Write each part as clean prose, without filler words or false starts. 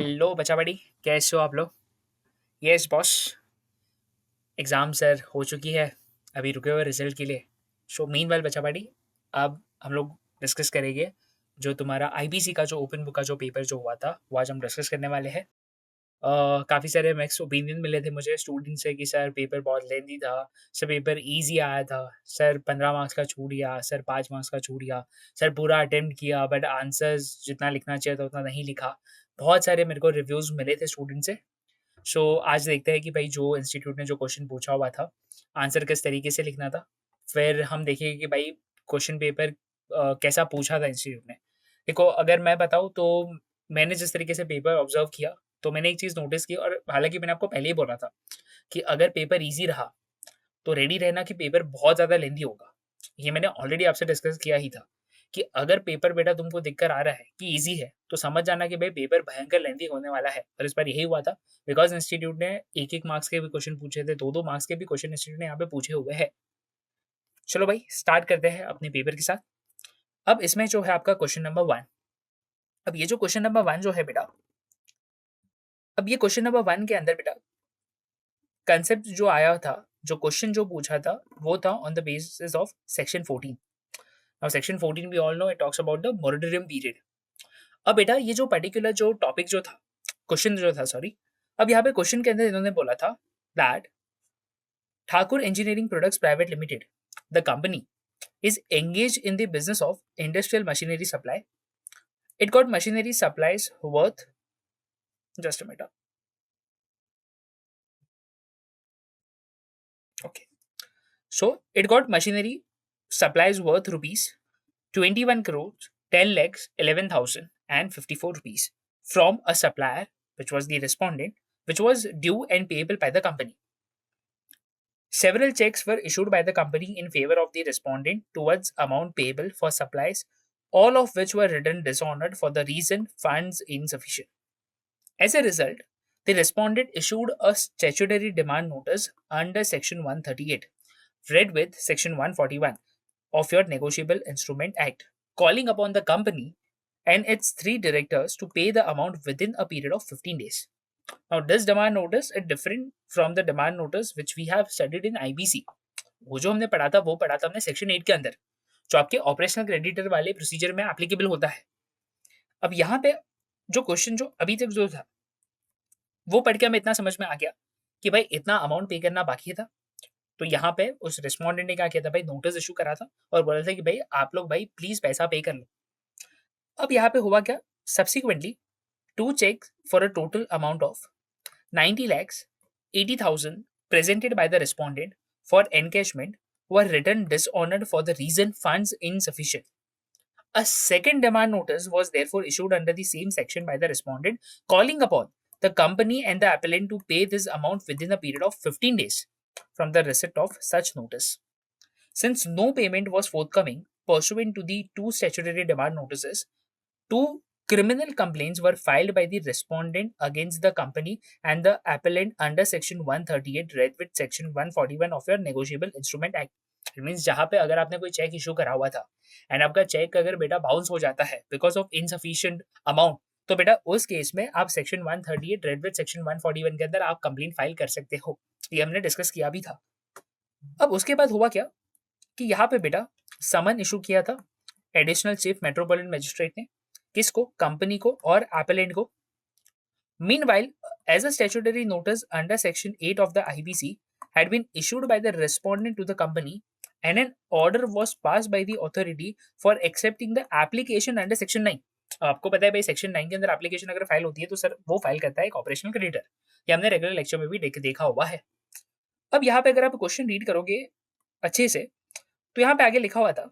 Hello बच्चा बड़ी, कैसे हो आप लोग? Yes boss. एग्ज़ाम सर हो चुकी है, अभी रुके हुए रिजल्ट के लिए। सो मीनवाइल बच्चा बड़ी, अब हम लोग डिस्कस करेंगे जो तुम्हारा आईबीसी का जो ओपन बुक का जो पेपर जो हुआ था, वो आज हम डिस्कस करने वाले हैं। काफ़ी सारे मिक्स ओपिनियन मिले थे मुझे स्टूडेंट से कि सर पेपर बहुत लेंदी था, सर पेपर ईज़ी आया था, सर 15 मार्क्स का छूट गया, सर 5 मार्क्स का छूट गया, सर पूरा अटेम्प्ट किया बट आंसर्स जितना लिखना चाहिए था उतना नहीं लिखा। बहुत सारे मेरे को रिव्यूज़ मिले थे स्टूडेंट से। सो आज देखते हैं कि भाई जो इंस्टीट्यूट ने जो क्वेश्चन पूछा हुआ था, आंसर किस तरीके से लिखना था। फिर हम देखेंगे कि भाई क्वेश्चन पेपर कैसा पूछा था इंस्टीट्यूट ने। देखो अगर मैं बताऊँ तो मैंने जिस तरीके से पेपर ऑब्ज़र्व किया, तो मैंने एक चीज़ नोटिस की और हालाँकि मैंने आपको पहले ही बोला था कि अगर पेपर ईज़ी रहा, तो रेडी रहना कि पेपर बहुत ज़्यादा लेंदी होगा। ये मैंने ऑलरेडी आपसे डिस्कस किया ही था कि अगर पेपर बेटा तुमको दिख कर आ रहा है कि ईज़ी है, तो समझ जाना कि भाई पेपर भयंकर लेंदी होने वाला है और इस बार यही हुआ था बिकॉज़ इंस्टीट्यूट ने 1-1 मार्क्स के भी क्वेश्चन पूछे थे, 2-2 मार्क्स के भी क्वेश्चन इंस्टीट्यूट ने यहाँ पे पूछे हुए हैं। चलो भाई स्टार्ट करते हैं अपने पेपर के साथ। अब इसमें जो है आपका क्वेश्चन नंबर 1। अब ये जो क्वेश्चन नंबर 1 जो है बेटा, अब ये क्वेश्चन नंबर 1 के अंदर बेटा कांसेप्ट जो आया था, जो क्वेश्चन जो पूछा था, वो था on the basis of section 14। Now section 14 we all know it talks about the moratorium period. अब बेटा ये जो पर्टिकुलर जो टॉपिक जो था, क्वेश्चन जो था सॉरी, अब यहाँ पे क्वेश्चन के अंदर इन्होंने बोला था that Thakur engineering products private limited, the company is engaged in the business of industrial machinery supply. It got machinery supplies worth, just a minute. Okay. So it got machinery supplies worth rupees 21 crores 10 lakhs 11,000 and 54 rupees from a supplier, which was the respondent, which was due and payable by the company. Several checks were issued by the company in favor of the respondent towards amount payable for supplies, all of which were written dishonored for the reason funds insufficient. As a result, the respondent issued a statutory demand notice under Section 138, read with Section 141 of your Negotiable Instrument Act, calling upon the company and its three directors to pay the amount within a period of 15 days. Now, this demand notice is different from the demand notice which we have studied in IBC. वो जो हमने पढ़ा था वो पढ़ा था हमने section 8 के अंदर, जो आपके ऑपरेशनल क्रेडिटर वाले प्रोसीजर में एप्लीकेबल होता है। अब यहाँ पे जो क्वेश्चन जो अभी तक जो था, वो पढ़ के हमें इतना समझ में आ गया कि भाई इतना अमाउंट पे करना बाकी था। तो यहाँ पे उस रिस्पोंडेंट ने क्या किया था भाई, नोटिस इशू करा था और बोला था कि भाई आप लोग भाई प्लीज पैसा पे कर लो। अब यहाँ पे हुआ क्या, subsequently to check for a total amount of 90 lakhs 80,000 presented by the respondent for encashment were written dishonored for the reason funds insufficient. A second demand notice was therefore issued under the same section by the respondent, calling upon the company and the appellant to pay this amount within a period of 15 days from the receipt of such notice. Since no payment was forthcoming pursuant to the two statutory demand notices, two criminal complaints were filed by the respondent against the company and the appellant under Section 138 read with Section 141 of your Negotiable Instrument Act. It means जहाँ पे अगर आपने कोई check issue करा हुआ था and आपका check अगर बेटा बाउंस हो जाता है बिकॉज ऑफ इनसफिशिएंट अमाउंट, तो बेटा उस केस में आप सेक्शन 138 रेड विद सेक्शन 141 के अंदर आप कंप्लेंट फाइल कर सकते हो। ये हमने डिस्कस किया भी था। अब उसके बाद हुआ क्या कि यहाँ पे बेटा समन इशू किया था एडिशनल चीफ मेट्रोपॉलिटन मजिस्ट्रेट ने, किसको, कंपनी को और एपेलेंट को। Meanwhile, as a statutory notice under Section 8 of the IBC had been issued by the respondent to the company, and an order was passed by the authority for accepting the application under Section 9. आपको पता है भाई section 9 के अंदर application अगर file होती है तो सर वो फाइल करता है एक ऑपरेशनल क्रेडिटर। ये हमने रेगुलर लेक्चर में भी देखा हुआ है। अब यहाँ पे अगर आप क्वेश्चन रीड करोगे अच्छे से, तो यहाँ पे आगे लिखा हुआ था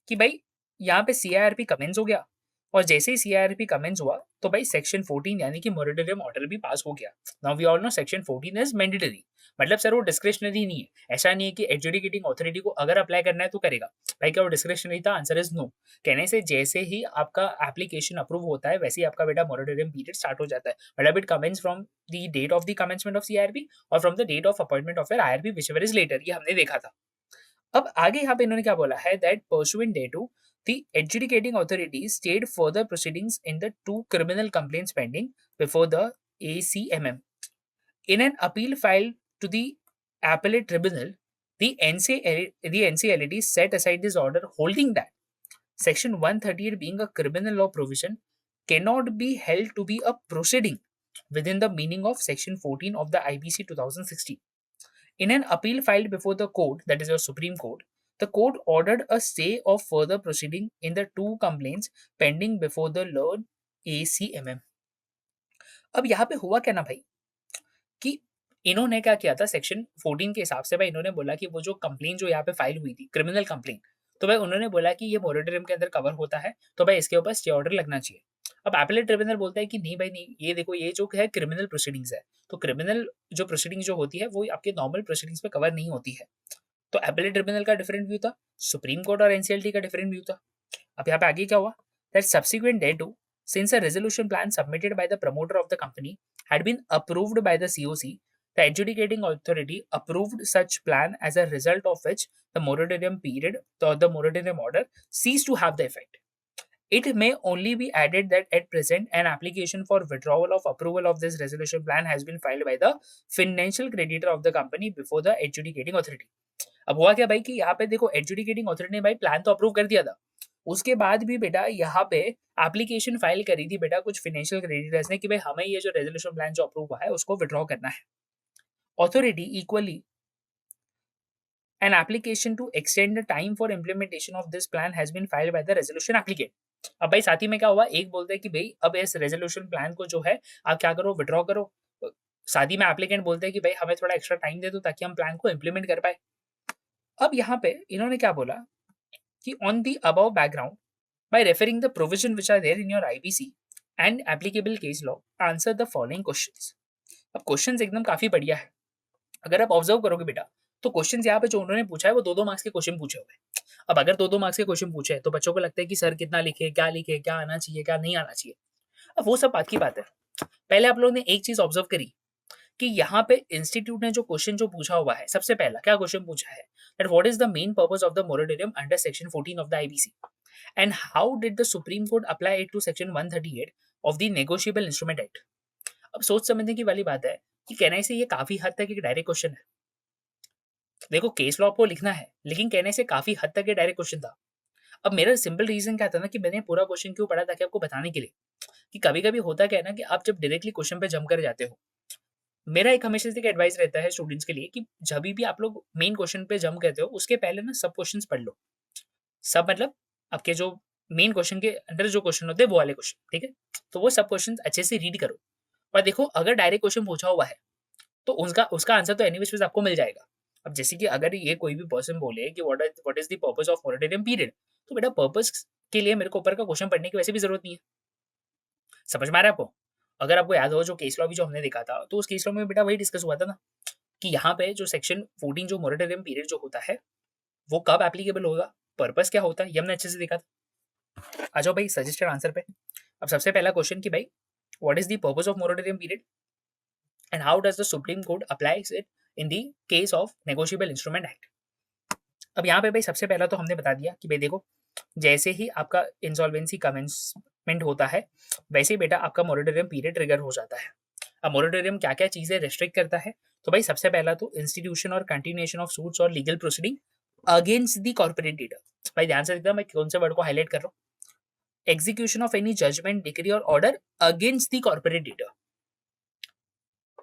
कि भाई यहाँ पे सीआईआरपी कमेंस हो गया और जैसे ही सीआईआरपी कमेंस हुआ तो भाई सेक्शन 14 यानी कि मोरेटोरियम ऑर्डर भी पास हो गया। Now we all know section 14 is mandatory, मतलब सर वो डिस्क्रिशनरी नहीं है। ऐसा नहीं है कि एडजुडिकेटिंग अथॉरिटी को अगर अप्लाई करना है तो करेगा। भाई क्या वो डिस्क्रिशनरी था? Answer is no. कहने से जैसे ही आपका एप्लीकेशन अप्रूव होता है वैसे ही आपका बेटा मोरेटोरियम पीरियड स्टार्ट हो जाता है, मतलब it commences from the date of the commencement of CIRP और from the date of appointment of your IRP whichever is later. ये हमने देखा था। अब आगे यहाँ पे इन्होंने क्या बोला है that pursuant thereto the adjudicating authority stayed further proceedings in the 2 criminal complaints pending before the ACMM. In an appeal filed to the appellate tribunal, the NCLAT set aside this order, holding that Section 138 being a criminal law provision cannot be held to be a proceeding within the meaning of Section 14 of the IBC 2016. In an appeal filed before the court, that is the Supreme Court, the court ordered a stay of further proceeding in the 2 complaints pending before the learned ACMM. अब यहाँ पे हुआ क्या ना भाई कि इन्होंने क्या किया था सेक्शन 14 के हिसाब से भाई इन्होंने बोला कि वो जो कंप्लेन जो यहाँ पे फाइल हुई थी क्रिमिनल कंप्लेन, तो भाई उन्होंने बोला कि ये मोरेटोरियम के अंदर कवर होता है, तो भाई इसके ऊपर स्टे ऑर्डर लगना चाहिए। अब एपलेट ट्रिब्यूनल बोलता है कि नहीं भाई नहीं, ये देखो ये जो है क्रिमिनल प्रोसीडिंग्स है, तो क्रिमिनल जो प्रोसीडिंग जो होती है वो आपके नॉर्मल प्रोसीडिंग्स पे कवर नहीं होती है। तो एपलेट ट्रिब्यूनल का डिफरेंट व्यू था, सुप्रीम कोर्ट और एनसीएलटी का डिफरेंट व्यू था। अब यहाँ पे आगे क्या हुआ, that subsequent thereto, since a resolution plan submitted by the promoter of the company had been approved by the COC, the adjudicating authority approved such plan, as a result of which the moratorium period or the moratorium order ceased to have the effect. It may only be added that at present an application for withdrawal of approval of this resolution plan has been filed by the financial creditor of the company before the adjudicating authority. अब हुआ क्या भाई कि यहाँ पे देखो adjudicating authority ने भाई प्लान तो अप्रूव कर दिया था, उसके बाद भी बेटा यहाँ पे एप्लीकेशन फाइल करी थी बेटा कुछ फाइनेंशियल क्रेडिटर्स ने कि भाई हमें ये जो रेजोल्यूशन प्लान जो अप्रूव हुआ है उसको विड्रॉ करना है। Authority equally an application to extend the time for implementation of this plan has been filed by the resolution applicant. अब भाई साथ ही में क्या हुआ, एक बोलते हैं कि भाई अब इस रेजोल्यूशन प्लान को जो है आप क्या करो, विड्रॉ करो। साथ ही में एप्लीकेंट बोलते हैं कि भाई हमें थोड़ा एक्स्ट्रा टाइम दे दो ताकि हम प्लान को इम्प्लीमेंट कर पाए। अब यहाँ पे इन्होंने क्या बोला कि on the above background by referring the provision which are there in your IBC and applicable case law, answer the following questions. अब क्वेश्चंस एकदम काफी बढ़िया है, अगर आप ऑब्जर्व करोगे बेटा तो क्वेश्चंस यहाँ पे जो उन्होंने पूछा है वो 2-2 मार्क्स के क्वेश्चन पूछे हुए हैं। अब अगर 2-2 मार्क्स के क्वेश्चन पूछे हैं तो बच्चों को लगता है कि सर कितना लिखे, क्या आना चाहिए, क्या नहीं आना चाहिए। अब वो सब बात की बात है। पहले आप लोगों ने एक चीज ऑब्जर्व करी कि यहाँ पे इंस्टीट्यूट ने जो क्वेश्चन जो पूछा हुआ है, सबसे पहला क्या क्वेश्चन पूछा है, that what is the main purpose of the moratorium under section 14 of the IBC and how did the Supreme Court apply it to section 138 of the Negotiable Instrument Act. अब सोच समझने की वाली बात है कि कहने से ये काफी हद तक एक डायरेक्ट क्वेश्चन है। देखो केस लॉ को लिखना है लेकिन कहने से काफी हद तक ये डायरेक्ट क्वेश्चन था। अब मेरा सिंपल रीजन क्या था ना कि मैंने पूरा क्वेश्चन क्यों पढ़ा ताकि आपको बताने के लिए कि कभी कभी होता क्या है ना कि आप जब डायरेक्टली क्वेश्चन पे जंप कर जाते हो, मेरा एक हमेशा से एडवाइस रहता है स्टूडेंट्स के लिए कि जब भी आप लोग मेन क्वेश्चन पे जंप करते हो उसके पहले ना सब क्वेश्चंस पढ़ लो। सब मतलब आपके जो मेन क्वेश्चन के अंदर जो क्वेश्चन होते हैं वो वाले क्वेश्चन, ठीक है, तो वो सब क्वेश्चन अच्छे से रीड करो और देखो अगर डायरेक्ट क्वेश्चन पूछा हुआ है तो उसका आंसर तो एनीवेज आपको मिल जाएगा। अब जैसे कि अगर ये कोई भी पर्सन बोले कि what is the purpose of moratorium period, तो बेटा पर्पस के लिए मेरे को ऊपर का क्वेश्चन पढ़ने की वैसे भी जरूरत नहीं है। समझ में आ रहा है आपको? अगर आपको याद हो जो केस लॉ भी जो हमने देखा था तो उस केस लॉ में बेटा वही डिस्कस हुआ था ना कि यहाँ पे जो सेक्शन 14 जो मोरेटोरियम पीरियड जो होता है वो कब एप्लीकेबल होगा, पर्पस क्या होता है, ये हमने अच्छे से देखा था। आ जाओ भाई सजेस्टेड आंसर पे। अब सबसे पहला क्वेश्चन कि भाई what is the purpose of moratorium period and how does the Supreme court applies it in the case of negotiable instrument act. अब यहाँ पे भाई सबसे पहला तो हमने बता दिया कि भाई देखो जैसे ही आपका इंसॉल्वेंसी कमेंसमेंट होता है वैसे ही बेटा आपका मोरेटोरियम पीरियड ट्रिगर हो जाता है। अब मोरेटोरियम क्या क्या चीजें रेस्ट्रिक्ट करता है, तो भाई सबसे पहला तो इंस्टीट्यूशन और कंटिन्यूएशन ऑफ सूट्स और legal proceeding against the corporate debtor. भाई ध्यान से देखना मैं कौन से वर्ड को हाईलाइट कर रहा हूँ। Execution of any judgment, decree और order against the corporate debtor.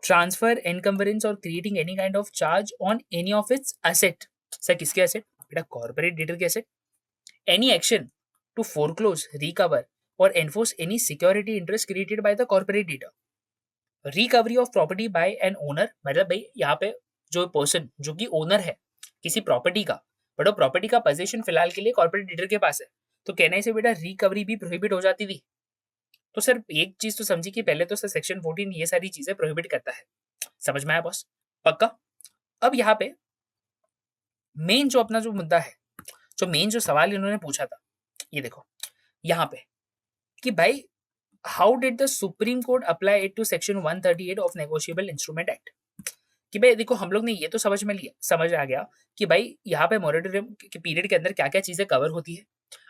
Transfer, encumbrance और creating any kind of charge on any of its asset. Sir किसके एसेट? बेटा कॉर्पोरेट डीडर के asset. Any action to foreclose, recover और enforce any security interest created by the corporate debtor. Recovery of property by an owner, मतलब भाई यहाँ पे जो person जो कि ओनर है किसी प्रॉपर्टी का, बट वो प्रॉपर्टी का पोजीशन फिलहाल के लिए कॉर्पोरेट डीडर के पास है, तो कहने से बेटा रिकवरी भी प्रोहिबिट हो जाती थी। तो सर एक चीज तो समझी कि पहले तो सर सेक्शन 14 ये सारी चीजें प्रोहिबिट करता है। समझ में आया बॉस? पक्का? अब यहाँ पे मेन जो अपना जो मुद्दा है, जो मेन जो सवाल इन्होंने पूछा था, ये देखो यहाँ पे कि भाई how did the Supreme Court apply it to section 138 of negotiable instrument act. कि भाई देखो हम लोग ने ये तो समझ आ गया कि भाई यहाँ पे मोरेटोरियम के पीरियड के अंदर क्या क्या चीजें कवर होती है,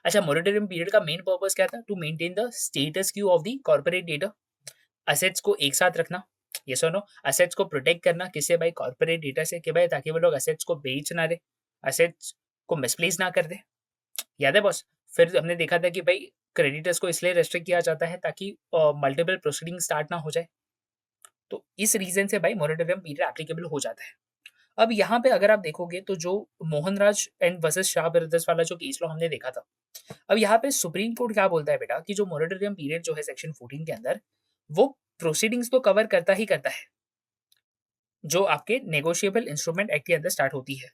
अच्छा, मोरेटोरियम पीरियड का मेन पर्पस क्या था? To maintain the status quo of the corporate debtor, assets को एक साथ रखना, यस और नो, असेट्स को प्रोटेक्ट करना किससे भाई? कॉर्पोरेट डेटा से, कि भाई ताकि वो लोग असेट्स को बेच ना दे, असेट्स को मिसप्लेस ना कर दे। याद है बॉस? फिर हमने देखा था कि भाई क्रेडिटर्स को इसलिए रेस्ट्रिक्ट किया जाता है ताकि मल्टीपल प्रोसीडिंग स्टार्ट ना हो जाए। तो इस रीजन से भाई मोरेटोरियम पीरियड एप्लीकेबल हो जाता है। अब यहाँ पे अगर आप देखोगे तो जो Mohanraj and versus Shah brothers वाला जो केस लॉ हमने देखा था, अब यहाँ पे सुप्रीम कोर्ट क्या बोलता है बेटा कि जो मोरेटोरियम पीरियड जो है सेक्शन 14 के अंदर, वो प्रोसीडिंग्स तो कवर करता ही करता है जो आपके नेगोशिएबल इंस्ट्रूमेंट एक्ट के अंदर स्टार्ट होती है।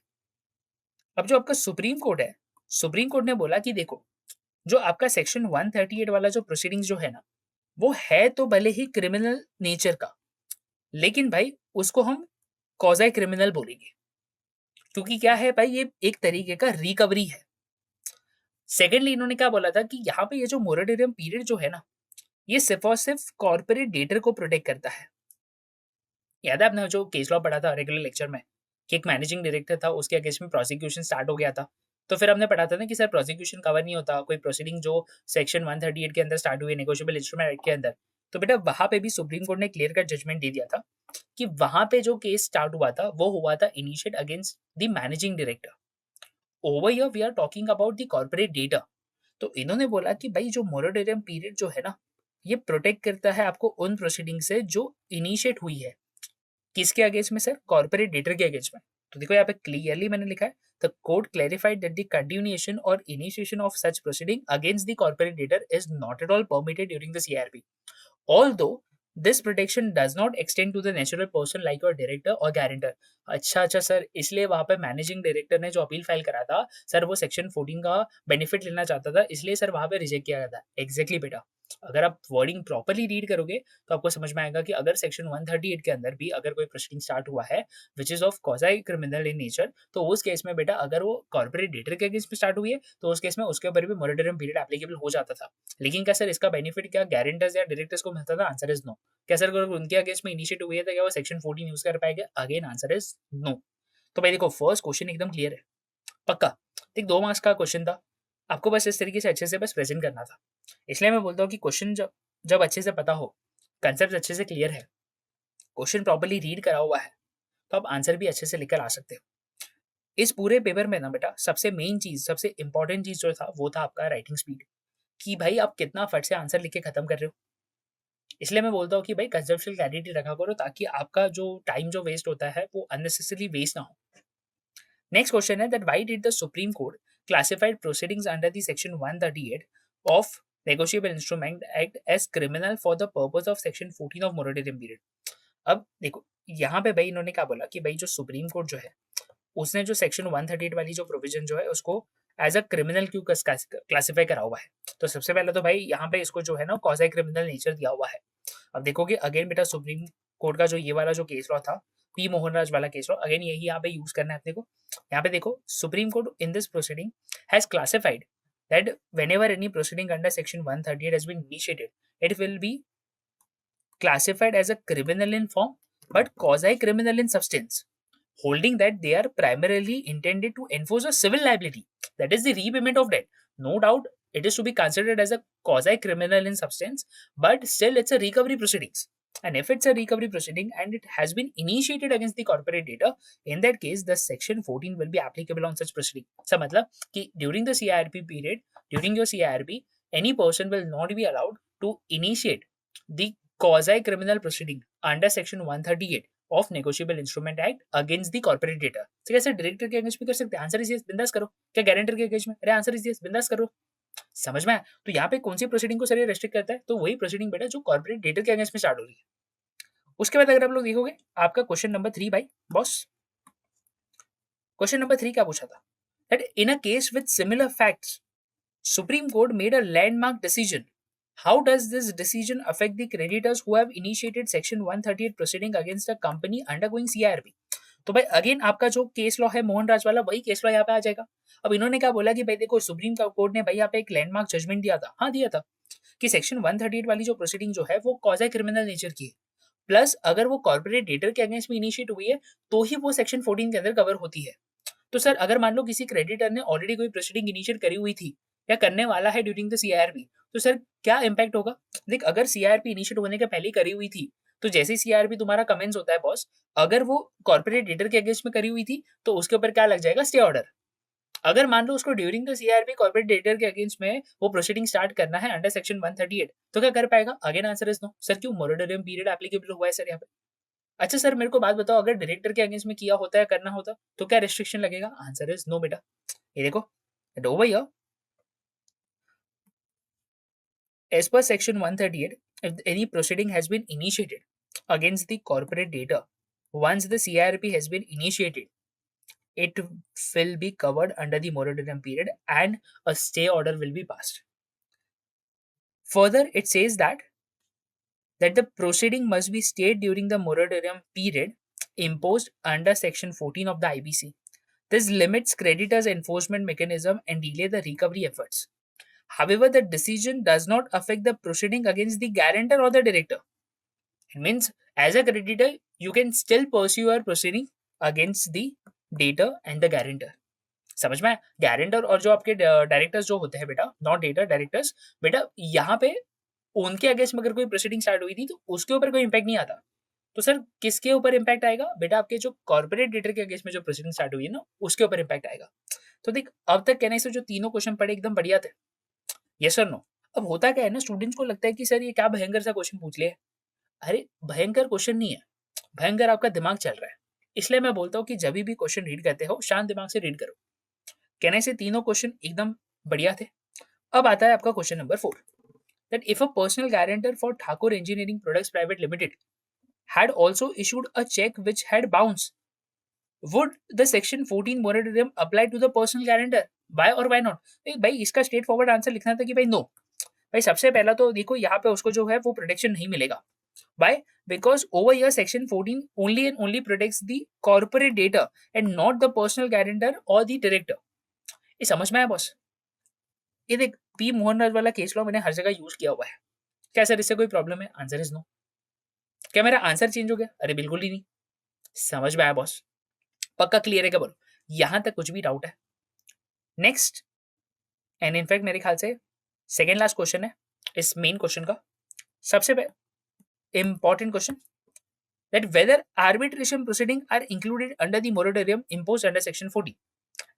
अब जो आपका सुप्रीम कोर्ट है, सुप्रीम कोर्ट ने बोला कि देखो, जो आपका सेक्शन 138 वाला जो प्रोसीडिंग्स जो है ना, वो है तो भले ही क्रिमिनल नेचर का, लेकिन भाई उसको हम कॉज़ाई क्रिमिनल बोलेंगे, क्योंकि क्या है भाई, ये एक तरीके का रिकवरी है। सेकेंडली इन्होंने क्या बोला था कि यहाँ पे ये जो मोरेटोरियम पीरियड जो है ना, ये सिर्फ और सिर्फ कॉर्पोरेट डेटर को प्रोटेक्ट करता है। याद है आपने जो केस लॉ पढ़ा था रेगुलर लेक्चर में, कि एक मैनेजिंग डायरेक्टर था, उसके अगेंस्ट में प्रोसिक्यूशन स्टार्ट हो गया था। तो फिर हमने पढ़ा था ना कि सर प्रोसिक्यूशन कवर नहीं होता, कोई प्रोसीडिंग जो सेक्शन 138 के अंदर स्टार्ट हुई है नेगोशिएबल इंस्ट्रूमेंट एक्ट के अंदर। तो बेटा वहां पे भी सुप्रीम कोर्ट ने क्लियर कट जजमेंट दे दिया था कि वहां पे जो केस स्टार्ट हुआ था वो हुआ था initiate against the managing director. Over here we are talking about the corporate debtor. तो इन्होंने बोला कि भाई जो मोरेटोरियम पीरियड जो है ना, ये प्रोटेक्ट करता है आपको उन प्रोसीडिंग से जो इनिशिएट हुई है। किसके अगेंस्ट में सर? कॉर्पोरेट डेटर के अगेंस्ट में। तो देखो यहाँ पे क्लियरली मैंने लिखा है, the court clarified that the continuation और initiation of such proceeding against the corporate debtor is not at all permitted during the CIRP, although this protection does not extend to the natural person like your director or guarantor। अच्छा sir, इसलिए वहां पे managing director ने जो appeal file करा था sir, वो section 14 का बेनिफिट लेना चाहता था, इसलिए सर वहां पे रिजेक्ट किया गया था। एग्जैक्टली बेटा, अगर आप वर्डिंग प्रॉपर्ली रीड करोगे तो आपको समझ में आएगा कि अगर सेक्शन 138 के अंदर भी अगर कोई प्रोसीडिंग स्टार्ट हुआ है which is of quasi criminal in nature, तो उस केस में बेटा अगर वो कॉर्पोरेट डेटर के अगेंस्ट में स्टार्ट हुई है तो उस केस में उसके ऊपर भी मोरेटोरियम पीरियड एप्लीकेबल हो जाता था। लेकिन क्या सर इसका बेनिफिट क्या गारंटर्स या डायरेक्टर्स को मिलता था? Answer is no. क्या सर अगर उनके अगेंस्ट में इनिशिएट हुई है तो क्या वो सेक्शन 14 यूज कर पाएंगे? Again answer is no. तो भाई देखो, फर्स्ट क्वेश्चन एकदम क्लियर है, पक्का। देख 2 मार्क्स का क्वेश्चन था, आपको बस इस तरीके से अच्छे से बस प्रेजेंट करना था। इसलिए मैं बोलता हूँ कि क्वेश्चन जब जब अच्छे से पता हो, कंसेप्ट अच्छे से क्लियर है, क्वेश्चन प्रॉपर्ली रीड करा हुआ है, तो आप आंसर भी अच्छे से लेकर आ सकते हो। इस पूरे पेपर में ना बेटा सबसे मेन चीज, सबसे इंपॉर्टेंट चीज जो था वो था आपका राइटिंग स्पीड, कि भाई आप कितना फट से आंसर लिख के खत्म कर रहे हो। इसलिए मैं बोलता हूँ कि भाई कंसेप्चुअल क्लैरिटी रखा करो ताकि आपका जो टाइम जो वेस्ट होता है वो अननेसेसरी वेस्ट ना हो। नेक्स्ट क्वेश्चन है that why did the Supreme Court classified proceedings under the section 138 of negotiable instrument act as criminal for the purpose of section 14 of moratorium period. अब देखो यहाँ पे भाई इन्होंने क्या बोला कि भाई जो सुप्रीम कोर्ट जो है उसने जो सेक्शन 138 वाली जो प्रोविजन जो है उसको एज अ क्रिमिनल क्यों क्लासिफाई करा हुआ है। तो सबसे पहले तो भाई यहाँ पे इसको जो है ना कॉज़ाई क्रिमिनल नेचर दिया हुआ है। अब देखोगे अगेन बेटा सुप्रीम कोर्ट का जो ये वाला जो केस लॉ था, पी मोहनराज वाला केस लॉ, अगेन यही यहाँ पे यूज करना है अपने को। यहाँ पे देखो supreme court in this proceeding has classified that whenever any proceeding under section 138 has been initiated it will be classified as a criminal in form but quasi criminal in substance, holding that they are primarily intended to enforce a civil liability, that is the repayment of debt. No doubt it is to be considered as a quasi criminal in substance, but still it's a recovery proceedings. And if it's a recovery proceeding and it has been initiated against the corporate debtor, in that case the section 14 will be applicable on such proceeding. So मतलब कि during the CIRP period, during your CIRP, any person will not be allowed to initiate the quasi criminal proceeding under section 138 of negotiable instrument act against the corporate debtor. तो कैसे director के against भी कर सकते हैं? Answer is yes, बिंदास करो। क्या गारंटर के अगेंस्ट में? अरे आंसर इज यस, बिंदास करो। समझ में आया? तो यहाँ पे कौन सी प्रोसीडिंग को सर ये रेस्ट्रिक्ट करता है? तो वही प्रोसीडिंग बेटा जो कॉर्पोरेट डेटर के अगेंस्ट में स्टार्ट हो रही है। उसके बाद अगर आप लोग देखोगे आपका क्वेश्चन नंबर 3 भाई बॉस, क्वेश्चन नंबर 3 क्या पूछा था? That in a case with similar facts supreme court made a landmark decision. How does this decision affect the creditors who have initiated Section 138 proceeding against a company undergoing CIRP? तो भाई again आपका जो case law है मोहनराज वाला, वही case law यहाँ पे आ जाएगा। अब इन्होंने क्या बोला कि भाई देखो सुप्रीम कोर्ट ने भाई यहाँ पे एक लैंडमार्क जजमेंट दिया था, हाँ दिया था, कि सेक्शन 138 वाली जो प्रोसीडिंग जो है वो कॉज़ क्रिमिनल नेचर की है, प्लस अगर वो कॉर्पोरेट डेटर के अगेंस्ट में इनिशिएट हुई है तो ही वो सेक्शन 14 के अंदर कवर होती है। तो सर अगर मान लो किसी क्रेडिटर ने ऑलरेडी कोई प्रोसीडिंग इनिशिएट करी हुई थी या करने वाला है ड्यूरिंग द सीआरपी, तो सर क्या इम्पैक्ट होगा? देख, अगर सीआरपी इनिशिएट होने के पहले ही करी हुई थी, तो जैसे ही सीआरपी तुम्हारा कमेंस होता है बॉस, अगर वो कॉर्पोरेट डेटर के अगेंस्ट में करी हुई थी, तो उसके ऊपर क्या लग जाएगा? Stay order. अगर मान लो उसको during the CRP corporate debtor के अगेंस्ट में वो प्रोसीडिंग स्टार्ट करना है अंडर सेक्शन 138, तो क्या कर पाएगा? Again answer is no. Sir क्यों? मोरेटोरियम पीरियड एप्लीकेबल हुआ है सर यहाँ पे। अच्छा सर, मेरे को बात बताओ, अगर डायरेक्टर के अगेंस्ट में किया होता है, करना होता, तो क्या रिस्ट्रिक्शन लगेगा? आंसर इज नो बेटा। ये देखो, over here, as per section 138, if any proceeding has been initiated against the corporate data, once the CIRP has been initiated, it will be covered under the moratorium period and a stay order will be passed. Further, it says that the proceeding must be stayed during the moratorium period imposed under section 14 of the IBC. This limits creditors' enforcement mechanism and delay the recovery efforts. However, the decision does not affect the proceeding against the guarantor or the director. It means, as a creditor, you can still pursue your proceeding against the debtor and the guarantor. समझ में? Guarantor और जो आपके directors जो होते हैं बेटा, not debtor, directors, बेटा यहाँ पे उनके अगेंस्ट में अगर कोई प्रोसीडिंग स्टार्ट हुई थी तो उसके ऊपर कोई इंपैक्ट नहीं आता। तो सर किसके ऊपर इंपैक्ट आएगा? बेटा आपके जो कॉर्पोरेट डेटर के अगेंस्ट में जो प्रोसीडिंग स्टार्ट हुई है ना, उसके ऊपर इंपैक्ट आएगा। तो देख, अब तक कहने से जो तीनों क्वेश्चन पढ़े एकदम बढ़िया थे। यस और नो? अब होता क्या है ना, स्टूडेंट्स को लगता है कि सर ये क्या भयंकर सा क्वेश्चन पूछ लिया है। अरे भयंकर क्वेश्चन नहीं है, भयंकर आपका दिमाग चल रहा है। इसलिए मैं बोलता हूँ कि जब भी क्वेश्चन रीड करते हो, शांत दिमाग से रीड करो। कहने से तीनों क्वेश्चन एकदम बढ़िया थे। अब आता है आपका question number 4, that if a personal guarantor for Thakur Engineering Products Private Limited had also issued a check which had bounced, would the section 14 moratorium apply to the personal guarantor? Why or why not? भाई इसका straight forward answer लिखना था कि भाई no. भाई सबसे पहला तो देखो यहाँ पे उसको जो है वो प्रोटेक्शन नहीं मिलेगा। Why? Because over here section 14 only and only protects the corporate data and not the personal guarantor or the director. ये समझ में आया बॉस? ये देख, पी मोहनराज वाला केस लॉ मैंने हर जगह यूज किया हुआ है। क्या सर इससे कोई प्रॉब्लम है? Answer is no. क्या मेरा आंसर चेंज हो गया? अरे बिल्कुल ही नहीं। समझ में आया बॉस? पक्का क्लियर है क्या? बोलो, यहां तक कुछ भी डाउट है? नेक्स्ट एंड इनफैक्ट मेरे ख्याल से सेकेंड लास्ट क्वेश्चन है इस मेन क्वेश्चन का, सबसे important question, that whether arbitration proceeding are included under the moratorium imposed under section 40.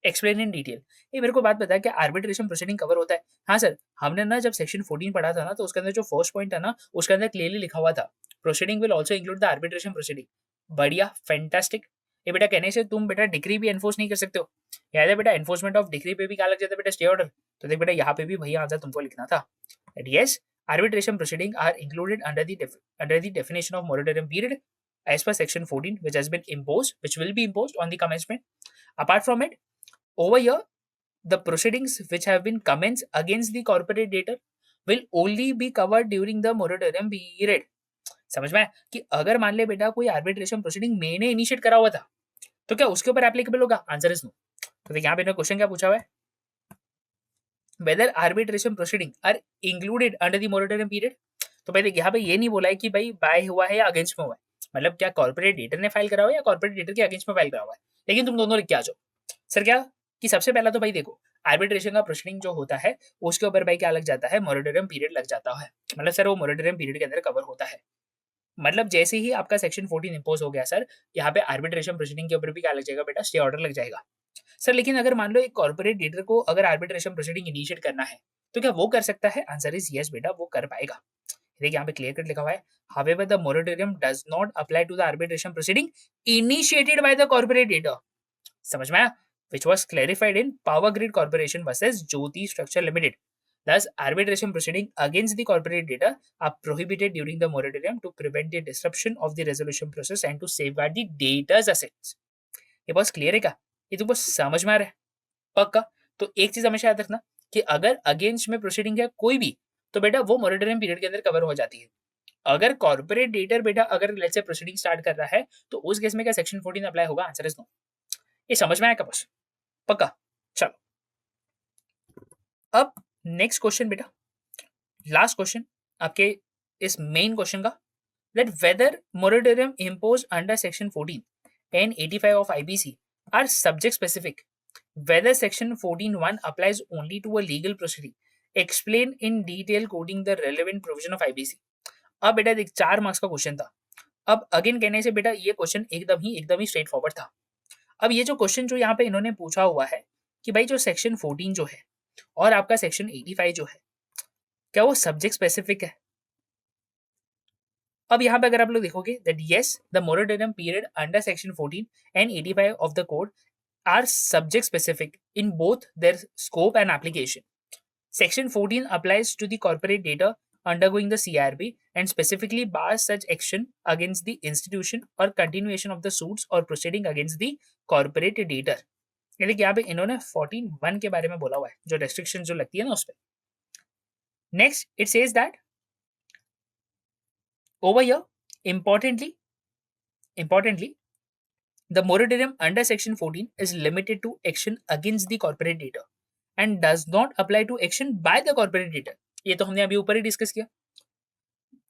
Explain in detail. ये मेरे को बात बता कि arbitration proceeding कवर होता है। हाँ सर, हमने ना जब section 14 पढ़ा था ना, तो उसके अंदर जो फर्स्ट पॉइंट था ना, उसके अंदर क्लियरली लिखा हुआ था proceeding will also include the arbitration proceeding. बढ़िया, फैंटास्टिक। ये बेटा कहने से तुम बेटा डिक्री भी एनफोर्स नहीं कर सकते हो। याद है बेटा, एनफोर्समेंट ऑफ डिक्री पे भी क्या लग जाता है बेटा? Stay order. तो देख बेटा, यहाँ पे भी भैया आंसर तुमको लिखना था। Yes, arbitration proceeding are included under the definition of moratorium period as per section 14, which has been imposed, which will be imposed on the commencement. Apart from it, over here, the proceedings which have been commenced against the corporate debtor will only be covered during the moratorium period. समझ में? कि अगर मान ले बेटा कोई arbitration proceeding मैंने initiate करा हुआ था, तो क्या उसके ऊपर एप्लीकेबल होगा? Answer is no. तो यहाँ पे क्वेश्चन क्या पूछा हुआ है? whether arbitration proceeding are included under the moratorium period. तो भाई यहाँ पे ये नहीं बोला है कि भाई बाय हुआ है या अगेंस्ट में हुआ है, मतलब क्या कॉर्पोरेट डेटर ने फाइल करा हुआ है या कॉर्पोरेट डेटर के अगेंस्ट में फाइल करा हुआ है, लेकिन तुम दोनों लिख के आ जाओ। सर क्या कि सबसे पहला तो भाई देखो, आर्बिट्रेशन का प्रोसीडिंग जो होता है उसके ऊपर भाई क्या लग जाता है? मोरेटोरियम पीरियड लग जाता है। मतलब सर वो मोरेटोरियम पीरियड के अंदर कवर होता है। मतलब जैसे ही आपका सेक्शन 14 इंपोज हो गया सर, यहाँ पे आर्बिट्रेशन प्रोसीडिंग के ऊपर भी क्या लग जाएगा बेटा? स्टे ऑर्डर लग जाएगा। सर लेकिन अगर मान लो एक कॉर्पोरेट डेटर को अगर आर्बिट्रेशन प्रोसीडिंग इनिशिएट करना है, तो क्या वो कर सकता है? आंसर इज यस बेटा, वो कर पाएगा। देखिए यहाँ पे क्लियर कट लिखा हुआ है, however the moratorium does not apply to the arbitration proceeding initiated by the corporate debtor. समझ में आया? Which was clarified in Power Grid Corporation versus Jyoti Structure Limited. Thus, arbitration proceeding against the corporate debtor are prohibited during the moratorium to prevent the disruption of the resolution process and to safeguard the debtor's assets. ये बहुत clear है क्या? ये तुमको समझ में आ रहा है? पक्का? तो एक चीज हमेशा याद रखना कि अगर अगेंस्ट में प्रोसीडिंग है कोई भी, तो बेटा वो मोरेटोरियम पीरियड के अंदर कवर हो जाती है। अगर कॉर्पोरेट डेटर बेटा अगर लेट्स से प्रोसीडिंग स्टार्ट कर रहा है, तो उस केस में क्या सेक्शन 14 अप्लाई होगा? Answer is no. ये समझ में आया क्या बस? पक्का? चलो अब नेक्स्ट क्वेश्चन बेटा, लास्ट क्वेश्चन आपके इस मेन क्वेश्चन का, that whether moratorium imposed under section 14 and 85 of IBC are subject specific whether section 14(1) applies only to a legal proceeding. Explain in detail quoting the relevant provision of IBC. अब बेटा देख 4 marks का question था. अब again कहने से बेटा ये क्वेश्चन एकदम ही स्ट्रेट फॉरवर्ड था. अब ये जो क्वेश्चन जो यहाँ पे इन्होंने पूछा हुआ है कि भाई जो सेक्शन 14 जो है और आपका सेक्शन 85 जो है क्या वो सब्जेक्ट स्पेसिफिक है. अब यहाँ पे अगर आप लोग देखोगे that yes the moratorium period under section 14 and 85 of the code are subject specific in both their scope and application. Section 14 applies to the corporate data undergoing the CRB and specifically bars such action against the institution or continuation of the suits or proceeding against the corporate debtor. यानी कि यहाँ पे इन्होंने 14(1) के बारे में बोला हुआ है जो रेस्ट्रिक्शन जो लगती है ना उस पर. Next it says that over here importantly the moratorium under section 14 is limited to action against the corporate debtor and does not apply to action by the corporate debtor. ये तो हमने अभी ऊपर ही डिस्कस किया.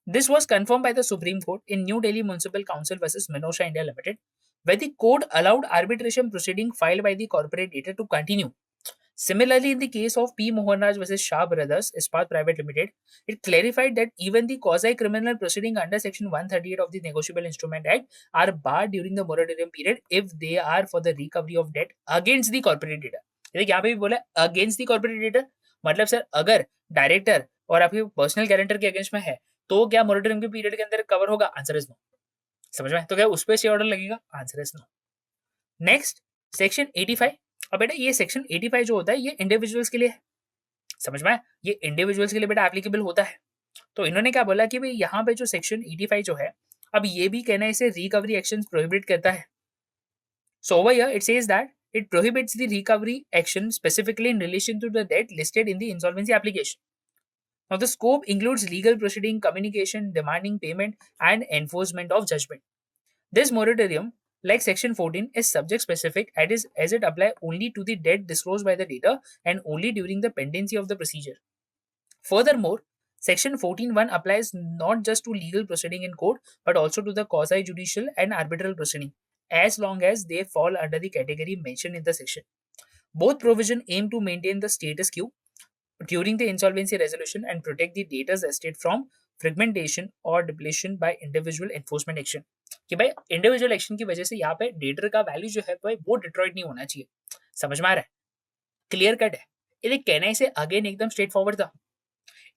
This was confirmed by the Supreme Court in New Delhi Municipal Council versus Minosha India Limited, where the court allowed arbitration proceeding filed by the corporate debtor to continue. Similarly, in the case of P. Mohanraj versus Shah Brothers Ispat Private Limited, it clarified that even the quasi-criminal proceeding under Section 138 of the Negotiable Instrument Act are barred during the moratorium period if they are for the recovery of debt against the corporate debtor. देखिए यहाँ पे भी बोला against the corporate debtor, मतलब sir अगर director और आपके personal guarantor के अगेंस्ट में है तो क्या मोरेटोरियम के पीरियड के अंदर कवर होगा. Answer is no. समझ में. तो क्या उस पर स्टे ऑर्डर लगेगा. Answer is no. Next section 85. अब बेटा ये सेक्शन 85 जो होता है ये इंडिविजुअल्स के लिए है. समझ में. ये इंडिविजुअल्स के लिए बेटा एप्लीकेबल होता है. तो इन्होंने क्या बोला कि भाई यहाँ पे जो सेक्शन 85 जो है अब ये भी कहना है इसे रिकवरी एक्शन प्रोहिबिट करता है. So over here it says that it prohibits the recovery action specifically in relation to the debt listed in the insolvency application. Now, the scope includes legal proceeding, communication, demanding payment, and enforcement of judgment. This moratorium, like Section 14, is subject specific as it applies only to the debt disclosed by the debtor and only during the pendency of the procedure. Furthermore, Section 14(1) applies not just to legal proceeding in court but also to the quasi-judicial and arbitral proceeding, as long as they fall under the category mentioned in the section. Both provisions aim to maintain the status quo during the insolvency resolution and protect the debtor's estate from fragmentation or depletion by individual enforcement action. कि भाई individual action की वजह से यहाँ पे debtor का value जो है भाई वो डिट्रॉइट नहीं होना चाहिए. समझ में आ रहा है. क्लियर कट है. ये कहने से अगेन एकदम स्ट्रेट फॉरवर्ड था.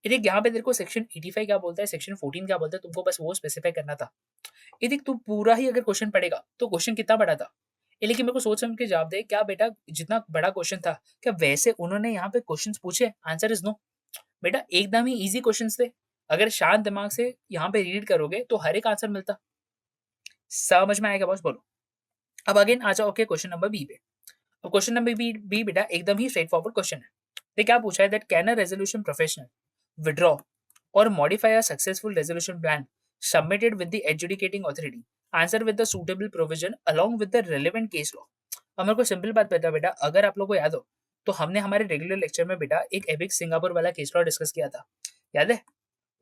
ये यहाँ पे तेरे को सेक्शन 85 क्या बोलता है, सेक्शन 14 क्या बोलता है, तुमको बस वो स्पेसिफाई करना था. ये देख तू पूरा ही अगर क्वेश्चन पढ़ेगा तो क्वेश्चन कितना बड़ा था. लेकिन मेरे को सोच समझ के जवाब दे क्या बेटा जितना बड़ा क्वेश्चन था क्या वैसे उन्होंने यहाँ पे क्वेश्चंस पूछे. Answer is no. बेटा एकदम ही इजी क्वेश्चंस थे. अगर शांत दिमाग से यहाँ पे रीड करोगे तो हर एक आंसर मिलता. समझ में आएगा बॉस. बोलो. अब अगेन आ जाओ ओके क्वेश्चन नंबर बी पे. अब क्वेश्चन नंबर बी बेटा एकदम ही स्ट्रेट फॉरवर्ड क्वेश्चन है. तो क्या पूछा है that can a resolution professional withdraw or modify a successful resolution plan submitted with the adjudicating authority. Answer with the suitable provision along with the relevant case law. अब मेरे को simple बात पता बेटा, अगर आप लोगों को याद हो तो हमने हमारे रेगुलर लेक्चर में बेटा एक एबिक्स सिंगापुर वाला केस लॉ डिस्कस किया था. याद है.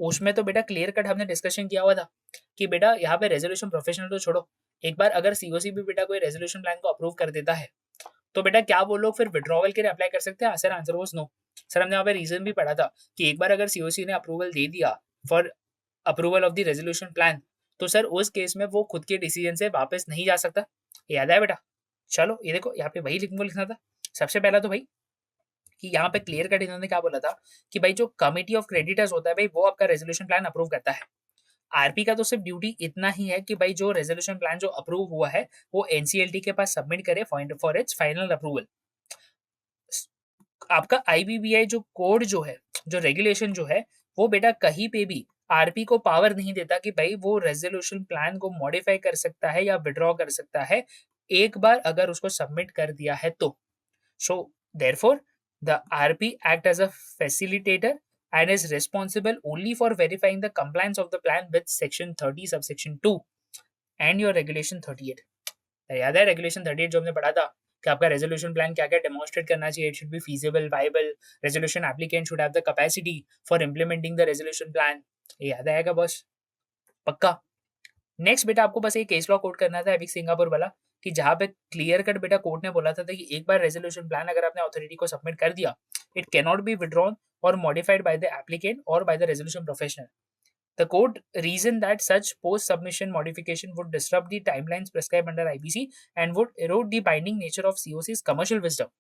उसमें तो बेटा क्लियर कट हमने डिस्कशन किया हुआ था कि बेटा यहाँ पे रेजोल्यूशन प्रोफेशनल तो छोड़ो, एक बार अगर सीओसी भी बेटा कोई रेजोल्यूशन प्लान को अप्रूव कर देता है तो बेटा क्या वो लोग फिर विड्रॉवल के लिए अप्लाई कर सकते हैं. Sir answer was no. Sir हमने यहाँ पे रीजन भी पढ़ा था कि एक बार अगर सीओसी ने अप्रूवल दे दिया for approval of the resolution plan तो सर उस केस में वो खुद के डिसीजन से वापस नहीं जा सकता. याद है बेटा. चलो ये देखो यहाँ पे वही लिखना था. सबसे पहला तो भाई कि यहाँ पे क्लियर कट इन्होंने क्या बोला था कि भाई जो कमिटी ऑफ क्रेडिटर्स होता है भाई वो आपका रेजोल्यूशन प्लान अप्रूव करता है. आरपी का तो सिर्फ ड्यूटी इतना ही है कि भाई जो रेजोल्यूशन प्लान जो अप्रूव हुआ है वो एनसीएलटी के पास सबमिट करे फॉर इट्स फाइनल अप्रूवल. आपका आईबीबीआई जो कोड जो है जो रेगुलेशन जो है वो बेटा कहीं पे भी आरपी को पावर नहीं देता कि भाई वो रेजोल्यूशन प्लान को मॉडिफाई कर सकता है या विड्रॉ कर सकता है एक बार अगर उसको सबमिट कर दिया है तो. So therefore the RP act as a facilitator and is responsible only for verifying the compliance of the plan with section 30 subsection 2 and your regulation 38. याद है रेगुलेशन 38 जो हमने पढ़ा था कि आपका रेजोल्यूशन प्लान क्या क्या डेमोन्स्ट्रेट करना चाहिए. It should be feasible, viable. Resolution applicant should have the capacity for implementing the resolution plan. ये याद आएगा बॉस. पक्का. नेक्स्ट बेटा आपको बस एक केस लॉ कोड करना था एबिक्स सिंगापुर वाला कि जहाँ पे क्लियर कट बेटा कोर्ट ने बोला था कि एक बार रेजोल्यूशन प्लान अगर आपने अथॉरिटी को सबमिट कर दिया, it can not be withdrawn or modified by the applicant or by the resolution professional. The court reasoned that such post-submission modification would disrupt the timelines prescribed under IBC and would erode the binding nature of COC's commercial wisdom.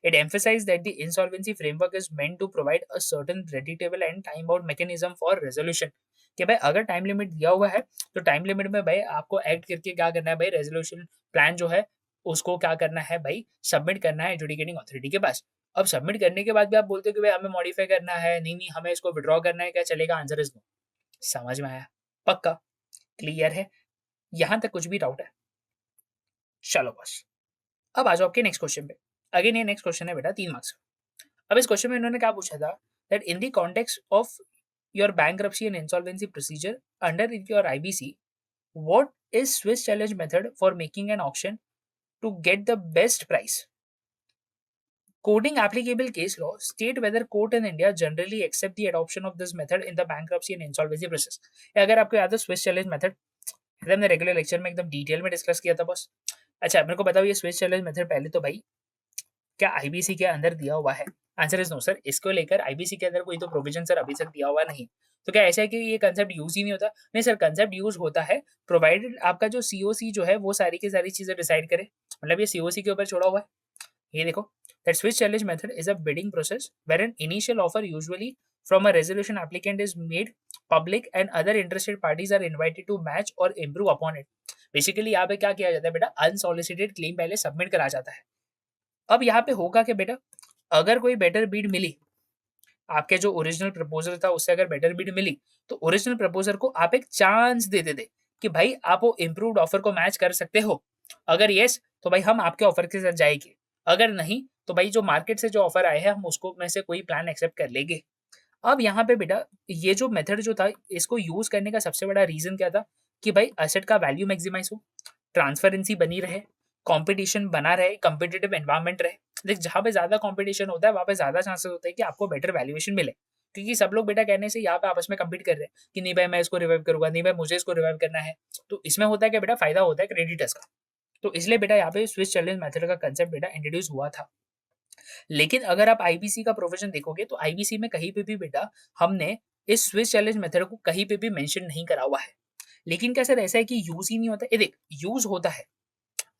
It emphasized that the insolvency framework is meant to provide a certain predictable and time-bound mechanism for resolution. कि भाई अगर time limit दिया हुआ है तो time limit में भाई आपको एक्ट करके क्या करना है भाई, रेजोल्यूशन प्लान जो है उसको क्या करना है भाई, सबमिट करना है एजुडिकेटिंग अथॉरिटी के पास। अब सबमिट करने के बाद भी आप बोलते हो कि भाई हमें मॉडिफाई करना है, नहीं नहीं हमें इसको विड्रॉ करना है, क्या चलेगा? Answer is no. समझ में आया? पक्का क्लियर है? यहां तक कुछ भी डाउट है? चलो बस अब आ जाओ आपके नेक्स्ट क्वेश्चन पे। अगेन ये नेक्स्ट क्वेश्चन है बेटा 3 मार्क्स। अब इस क्वेश्चन में इन्होंने क्या पूछा था, that in the context of your bankruptcy and insolvency procedure under your IBC, what is Swiss challenge method for making an auction to get the best price? Quoting applicable case law, state whether court in India generally accept the adoption of this method in the bankruptcy and insolvency process. अगर आपको याद है Swiss challenge method, हमने regular lecture में एकदम detail में discuss किया था बस। अच्छा मेरे को बताओ ये स्विस चैलेंज मेथड पहले तो भाई क्या आईबीसी के अंदर दिया हुआ है? Answer is no sir. इसको लेकर आईबीसी के अंदर कोई तो प्रोविजन सर अभी तक दिया हुआ नहीं। तो क्या ऐसा है कि ये कंसेप्ट यूज ही नहीं होता? नहीं सर, कंसेप्ट यूज होता है प्रोवाइडेड आपका जो सीओसी जो है वो सारी की सारी चीजें डिसाइड करे। मतलब ये सीओसी के ऊपर छोड़ा हुआ है। ये देखो, that switch challenge method is a bidding process where an initial offer usually from a resolution applicant is made public and other interested parties are invited to match और इम्प्रूव अपॉन इट। बेसिकली यहाँ पे क्या किया जाता है बेटा, unsolicited claim पहले submit करा जाता है। अब यहाँ पे होगा क्या बेटा, अगर कोई बेटर बीड मिली, आपके जो ओरिजिनल प्रपोजल था उससे अगर बेटर बीड मिली, तो ओरिजिनल प्रपोजर को आप एक चांस दे देते कि भाई आप वो इम्प्रूव्ड ऑफर को मैच कर सकते हो। अगर यस तो भाई हम आपके ऑफर के साथ जाएंगे, अगर नहीं तो भाई जो मार्केट से जो ऑफर आए हैं हम उसको में से कोई प्लान एक्सेप्ट कर लेंगे। अब यहाँ पे बेटा ये जो मेथड जो था इसको यूज करने का सबसे बड़ा रीजन क्या था कि भाई एसेट का वैल्यू मैक्सिमाइज हो, ट्रांसपेरेंसी बनी रहे, कंपटीशन बना रहे, कंपिटिटिव एनवायरनमेंट रहे। देख जहाँ पे ज्यादा कंपटीशन होता है वहाँ पे ज्यादा चांसेस होता है कि आपको बेटर वैल्यूएशन मिले, क्योंकि सब लोग बेटा कहने से यहाँ पे आपस में कम्पीट कर रहे हैं कि नहीं भाई मैं इसको रिवाइव करूंगा, नहीं भाई मुझे इसको रिवाइव करना है। तो इसमें होता है कि बेटा फायदा होता है क्रेडिटर्स का। तो इसलिए बेटा यहाँ पे स्विस चैलेंज मेथड का कंसेप्ट बेटा इंट्रोड्यूस हुआ था। लेकिन अगर आप आईबीसी का प्रोविजन देखोगे तो आईबीसी में कहीं पे भी बेटा हमने इस स्विस चैलेंज मेथड को कहीं पे भी मेंशन नहीं करा हुआ है। लेकिन क्या सर ऐसा है कि यूज ही नहीं होता? ये देख यूज होता है,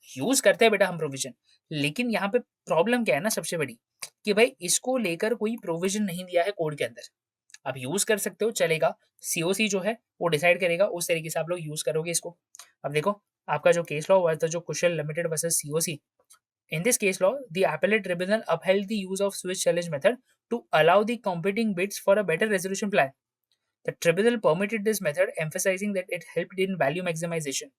यूज करते हैं बेटा हम प्रोविजन, लेकिन यहाँ पे प्रॉब्लम क्या है ना सबसे बड़ी, कि भाई इसको लेकर कोई प्रोविजन नहीं दिया है कोड के अंदर। आप यूज कर सकते हो चलेगा, सीओसी जो है वो डिसाइड करेगा उस तरीके से आप लोग यूज करोगे इसको। अब देखो आपका जो केस लॉ हुआ था जो Kushal limited versus CoC, in this case law the appellate tribunal upheld the use of Swiss challenge method to allow the competing bids for a better resolution plan. The tribunal permitted this method, emphasizing that it helped in value maximization.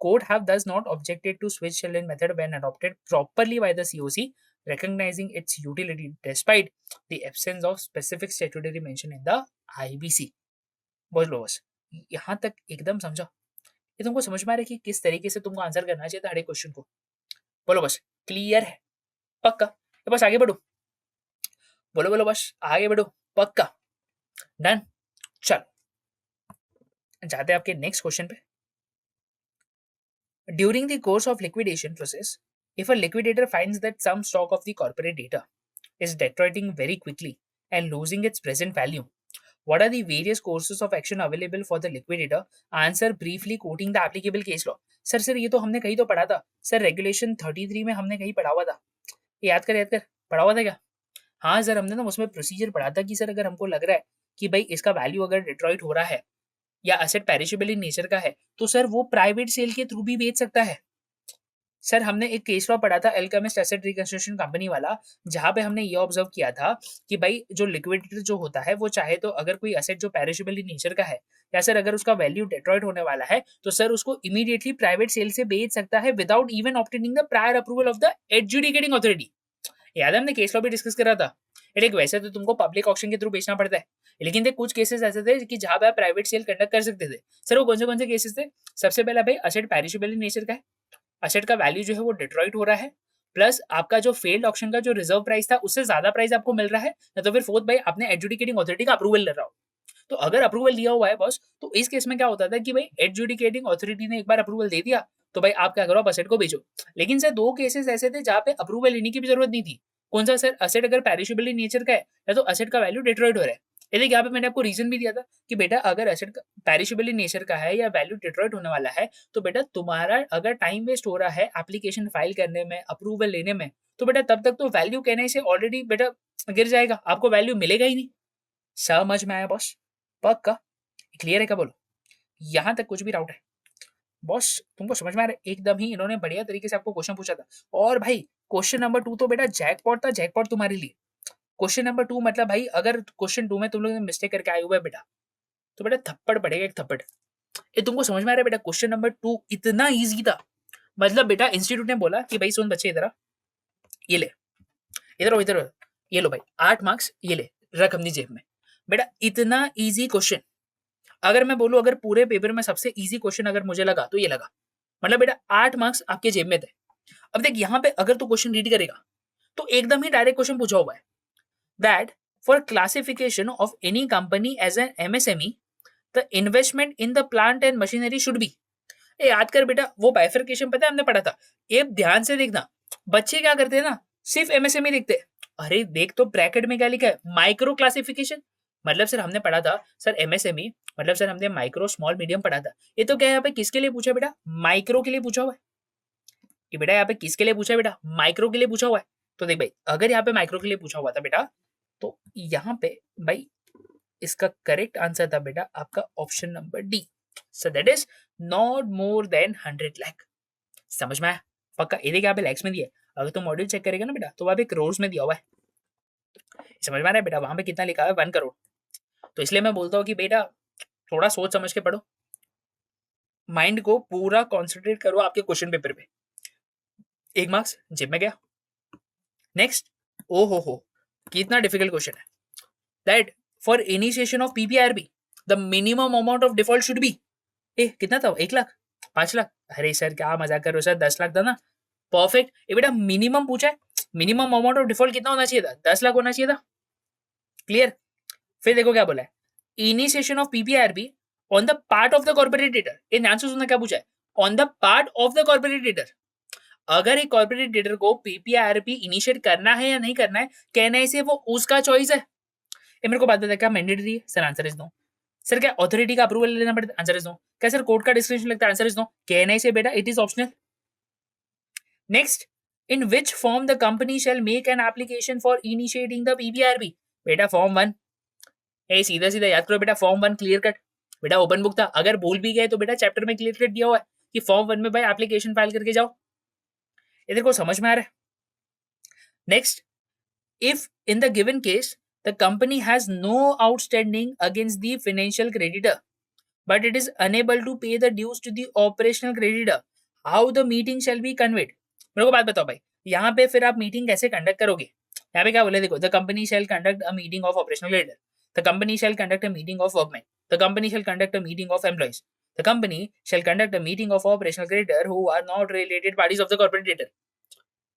Court have thus not objected to Swiss challenge method when adopted properly by the COC, recognizing its utility despite the absence of specific statutory mention in the IBC. बोझ लो बस यहाँ तक एकदम समझा? ये तुमको समझ में आ रहा है कि किस तरीके से तुमको आंसर करना चाहिए था हर एक क्वेश्चन को? बोलो बस क्लियर है? पक्का? तो बस आगे बढ़ो, बोलो बोलो बस आगे बढ़ो, पक्का? डन? चलो जाते हैं आपके नेक्स्ट क्वेश्चन पे। During the course of liquidation process, if a liquidator finds that some stock of the corporate data is deteriorating very quickly and losing its present value, what are the various courses of action available for the liquidator? Answer briefly quoting the applicable case law. Sir ये तो हमने कहीं तो पढ़ा था sir, regulation 33 में हमने कहीं पढ़ा हुआ था। याद कर पढ़ा हुआ था क्या? हाँ सर हमने ना उसमें प्रोसीजर पढ़ा था कि सर अगर हमको लग रहा है कि भाई इसका वैल्यू अगर डिट्रॉइट हो रहा है या एसेट पेरिशेबल इन नेचर का है तो सर वो प्राइवेट सेल के थ्रू भी बेच सकता है। सर हमने एक केस लॉ पढ़ा था अल्केमिस्ट एसेट रिकंस्ट्रक्शन कंपनी वाला, जहां पे हमने ये ऑब्जर्व किया था कि भाई जो लिक्विडेटर जो होता है वो चाहे तो अगर कोई एसेट जो पेरिशेबल इन नेचर का है या सर अगर उसका वैल्यू डिट्रॉइट होने वाला है तो सर उसको इमीडिएटली प्राइवेट सेल से बेच सकता है without even obtaining the prior approval of the adjudicating authority. याद है हमने केस लॉ भी डिस्कस करा था। देख वैसे तो तुमको पब्लिक ऑक्शन के थ्रू बेचना पड़ता है, लेकिन देख कुछ केसेस ऐसे थे कि जहां पे आप प्राइवेट सेल कंडक्ट कर सकते थे। सर वो कौन से केसेस थे? सबसे पहला भाई एसेट पेरिशेबल इन नेचर का है, एसेट का वैल्यू जो है वो डिट्रॉइट हो रहा है, प्लस आपका जो फेल्ड ऑक्शन का जो रिजर्व प्राइस था उससे ज्यादा प्राइस आपको मिल रहा है, या तो फिर फोर्थ भाई आपने एडजुडिकेटिंग अथॉरिटी का अप्रूवल ले रहा हो। तो अगर अप्रूवल दिया हुआ है बॉस तो इस केस में क्या होता था कि भाई एडजुडिकेटिंग अथॉरिटी ने एक बार अप्रूवल दे दिया तो भाई आप क्या करो, आप असेट को बेचो। लेकिन सर 2 केसेस ऐसे थे जहाँ पे अप्रूवल लेने की भी जरूरत नहीं थी। कौन सा सर? असेट अगर पेरिशेबल इन नेचर का है या तो असेट का वैल्यू डिट्रॉइट हो रहा है। ये देखिए यहाँ पे मैंने आपको रीजन भी दिया था कि बेटा अगर असेट पेरिशेबल इन नेचर का है या वैल्यू डिट्रॉइट होने वाला है तो बेटा तुम्हारा अगर टाइम वेस्ट हो रहा है एप्लीकेशन फाइल करने में, अप्रूवल लेने में, तो बेटा तब तक तो वैल्यू कहने से ऑलरेडी बेटा गिर जाएगा, आपको वैल्यू मिलेगा ही नहीं। समझ में आया बॉस? पक्का क्लियर है क्या? बोलो यहां तक कुछ भी डाउट है? बॉस तुमको समझ में आ रहा है? एकदम ही इन्होंने बढ़िया तरीके से आपको क्वेश्चन पूछा था। और भाई क्वेश्चन नंबर 2 तो बेटा जैकपॉट था, जैकपॉट तुम्हारे लिए। क्वेश्चन नंबर 2 मतलब भाई अगर क्वेश्चन 2 में तुम लोग ने मिस्टेक करके आए हुए बेटा तो बेटा थप्पड़ पड़ेगा, एक थप्पड़। ये तुमको समझ में आ रहा है बेटा? क्वेश्चन नंबर 2 इतना इजी था। मतलब बेटा इंस्टीट्यूट ने बोला कि भाई सुन बच्चे इधर आ, ये ले, इधर हो, इधर हो, ये लो भाई 8 मार्क्स, ये ले रख अपनी जेब में। बेटा इतना इजी क्वेश्चन, अगर मैं बोलूं अगर पूरे पेपर में सबसे इजी क्वेश्चन अगर मुझे लगा तो ये लगा। मतलब बेटा 8 मार्क्स आपके जेब में थे। अब देख यहाँ पे अगर तू क्वेश्चन रीड करेगा तो एकदम ही डायरेक्ट क्वेश्चन पूछा हुआ है that for classification of any company as an MSME the investment in the plant and machinery should be. ए याद कर बेटा, वो बाइफरकेशन पता है हमने पढ़ा था। ये ध्यान से देखना, बच्चे क्या करते हैं ना, सिर्फ एमएसएमई देखते हैं। अरे देख तो ब्रैकेट में क्या लिखा है, माइक्रो क्लासिफिकेशन। मतलब सर हमने पढ़ा था सर एमएसएमई, मतलब सर हमने माइक्रो स्मॉल मीडियम पढ़ा था। ये तो क्या है यहाँ पे किसके लिए पूछा बेटा? माइक्रो के लिए पूछा हुआ है। कि बेटा यहाँ पे किसके लिए पूछा है बेटा? माइक्रो के लिए पूछा हुआ है। तो देख भाई अगर यहाँ पे माइक्रो के लिए पूछा हुआ था बेटा तो यहाँ पे भाई इसका करेक्ट आंसर था बेटा आपका option number D. So that is not more than 100 lakh. समझ में आया? पक्का। ये देखिए यहाँ पे लैक्स में दिया है, अगर तुम मॉड्यूल चेक करेगा ना बेटा तो वहां पे करोड़ में दिया हुआ है। समझ में आ रहा है बेटा? वहां पे कितना लिखा है? 1 करोड़। तो इसलिए मैं बोलता हूँ कि बेटा थोड़ा सोच समझ के पढ़ो, माइंड को पूरा कॉन्सेंट्रेट करो आपके क्वेश्चन पेपर पे। 1 मार्क्स जेब में गया। नेक्स्ट, ओ हो कितना डिफिकल्ट क्वेश्चन है। That for initiation of PPIRP the minimum amount of default should be. ए कितना था? 1 लाख, 5 लाख? अरे सर क्या मजाक कर रहे हो सर, 10 लाख था ना। परफेक्ट। ये बेटा मिनिमम पूछा है, मिनिमम अमाउंट ऑफ डिफॉल्ट कितना होना चाहिए था? 10 लाख होना चाहिए था। क्लियर? फिर देखो क्या बोला है, initiation of PPIRP on the part of the corporate debtor. ये ध्यान से सुनना क्या पूछा है, on the part of the corporate debtor. अगर एक कॉर्पोरेट डेटर को पीपीआरपी इनिशिएट करना है या नहीं करना है, कहने से वो उसका चॉइस है। ये मेरे को बात बता, क्या मैंडेटरी है? Sir answer is no. Sir क्या अथॉरिटी का अप्रूवल लेना पड़ता है? Answer is no. क्या सर कोर्ट का डिस्क्रिप्शन लगता है? Answer is no. कहने से बेटा it is optional. Next, in which form the company shall make an application for initiating the PPIRP. बेटा फॉर्म 1। ए सीधा सीधा याद करो बेटा, फॉर्म 1 क्लियर कट। बेटा ओपन बुक था, अगर भूल भी गए तो बेटा चैप्टर में क्लियर कट दिया हुआ है कि फॉर्म 1 में भाई एप्लीकेशन फाइल करके जाओ। इधर को समझ में आ रहा है? Next, if in the given case the company has no outstanding against the financial creditor but it is unable to pay the dues to the operational creditor, how the meeting shall be conveyed। मेरे को बात बताओ भाई, यहाँ पे फिर आप meeting कैसे कंडक्ट करोगे? यहाँ पे क्या बोले देखो, the company shall conduct a meeting of operational creditor, the company shall conduct a meeting of workman, the company shall conduct a meeting of employees, the company shall conduct a meeting of operational creditor who are not related parties of the corporate debtor.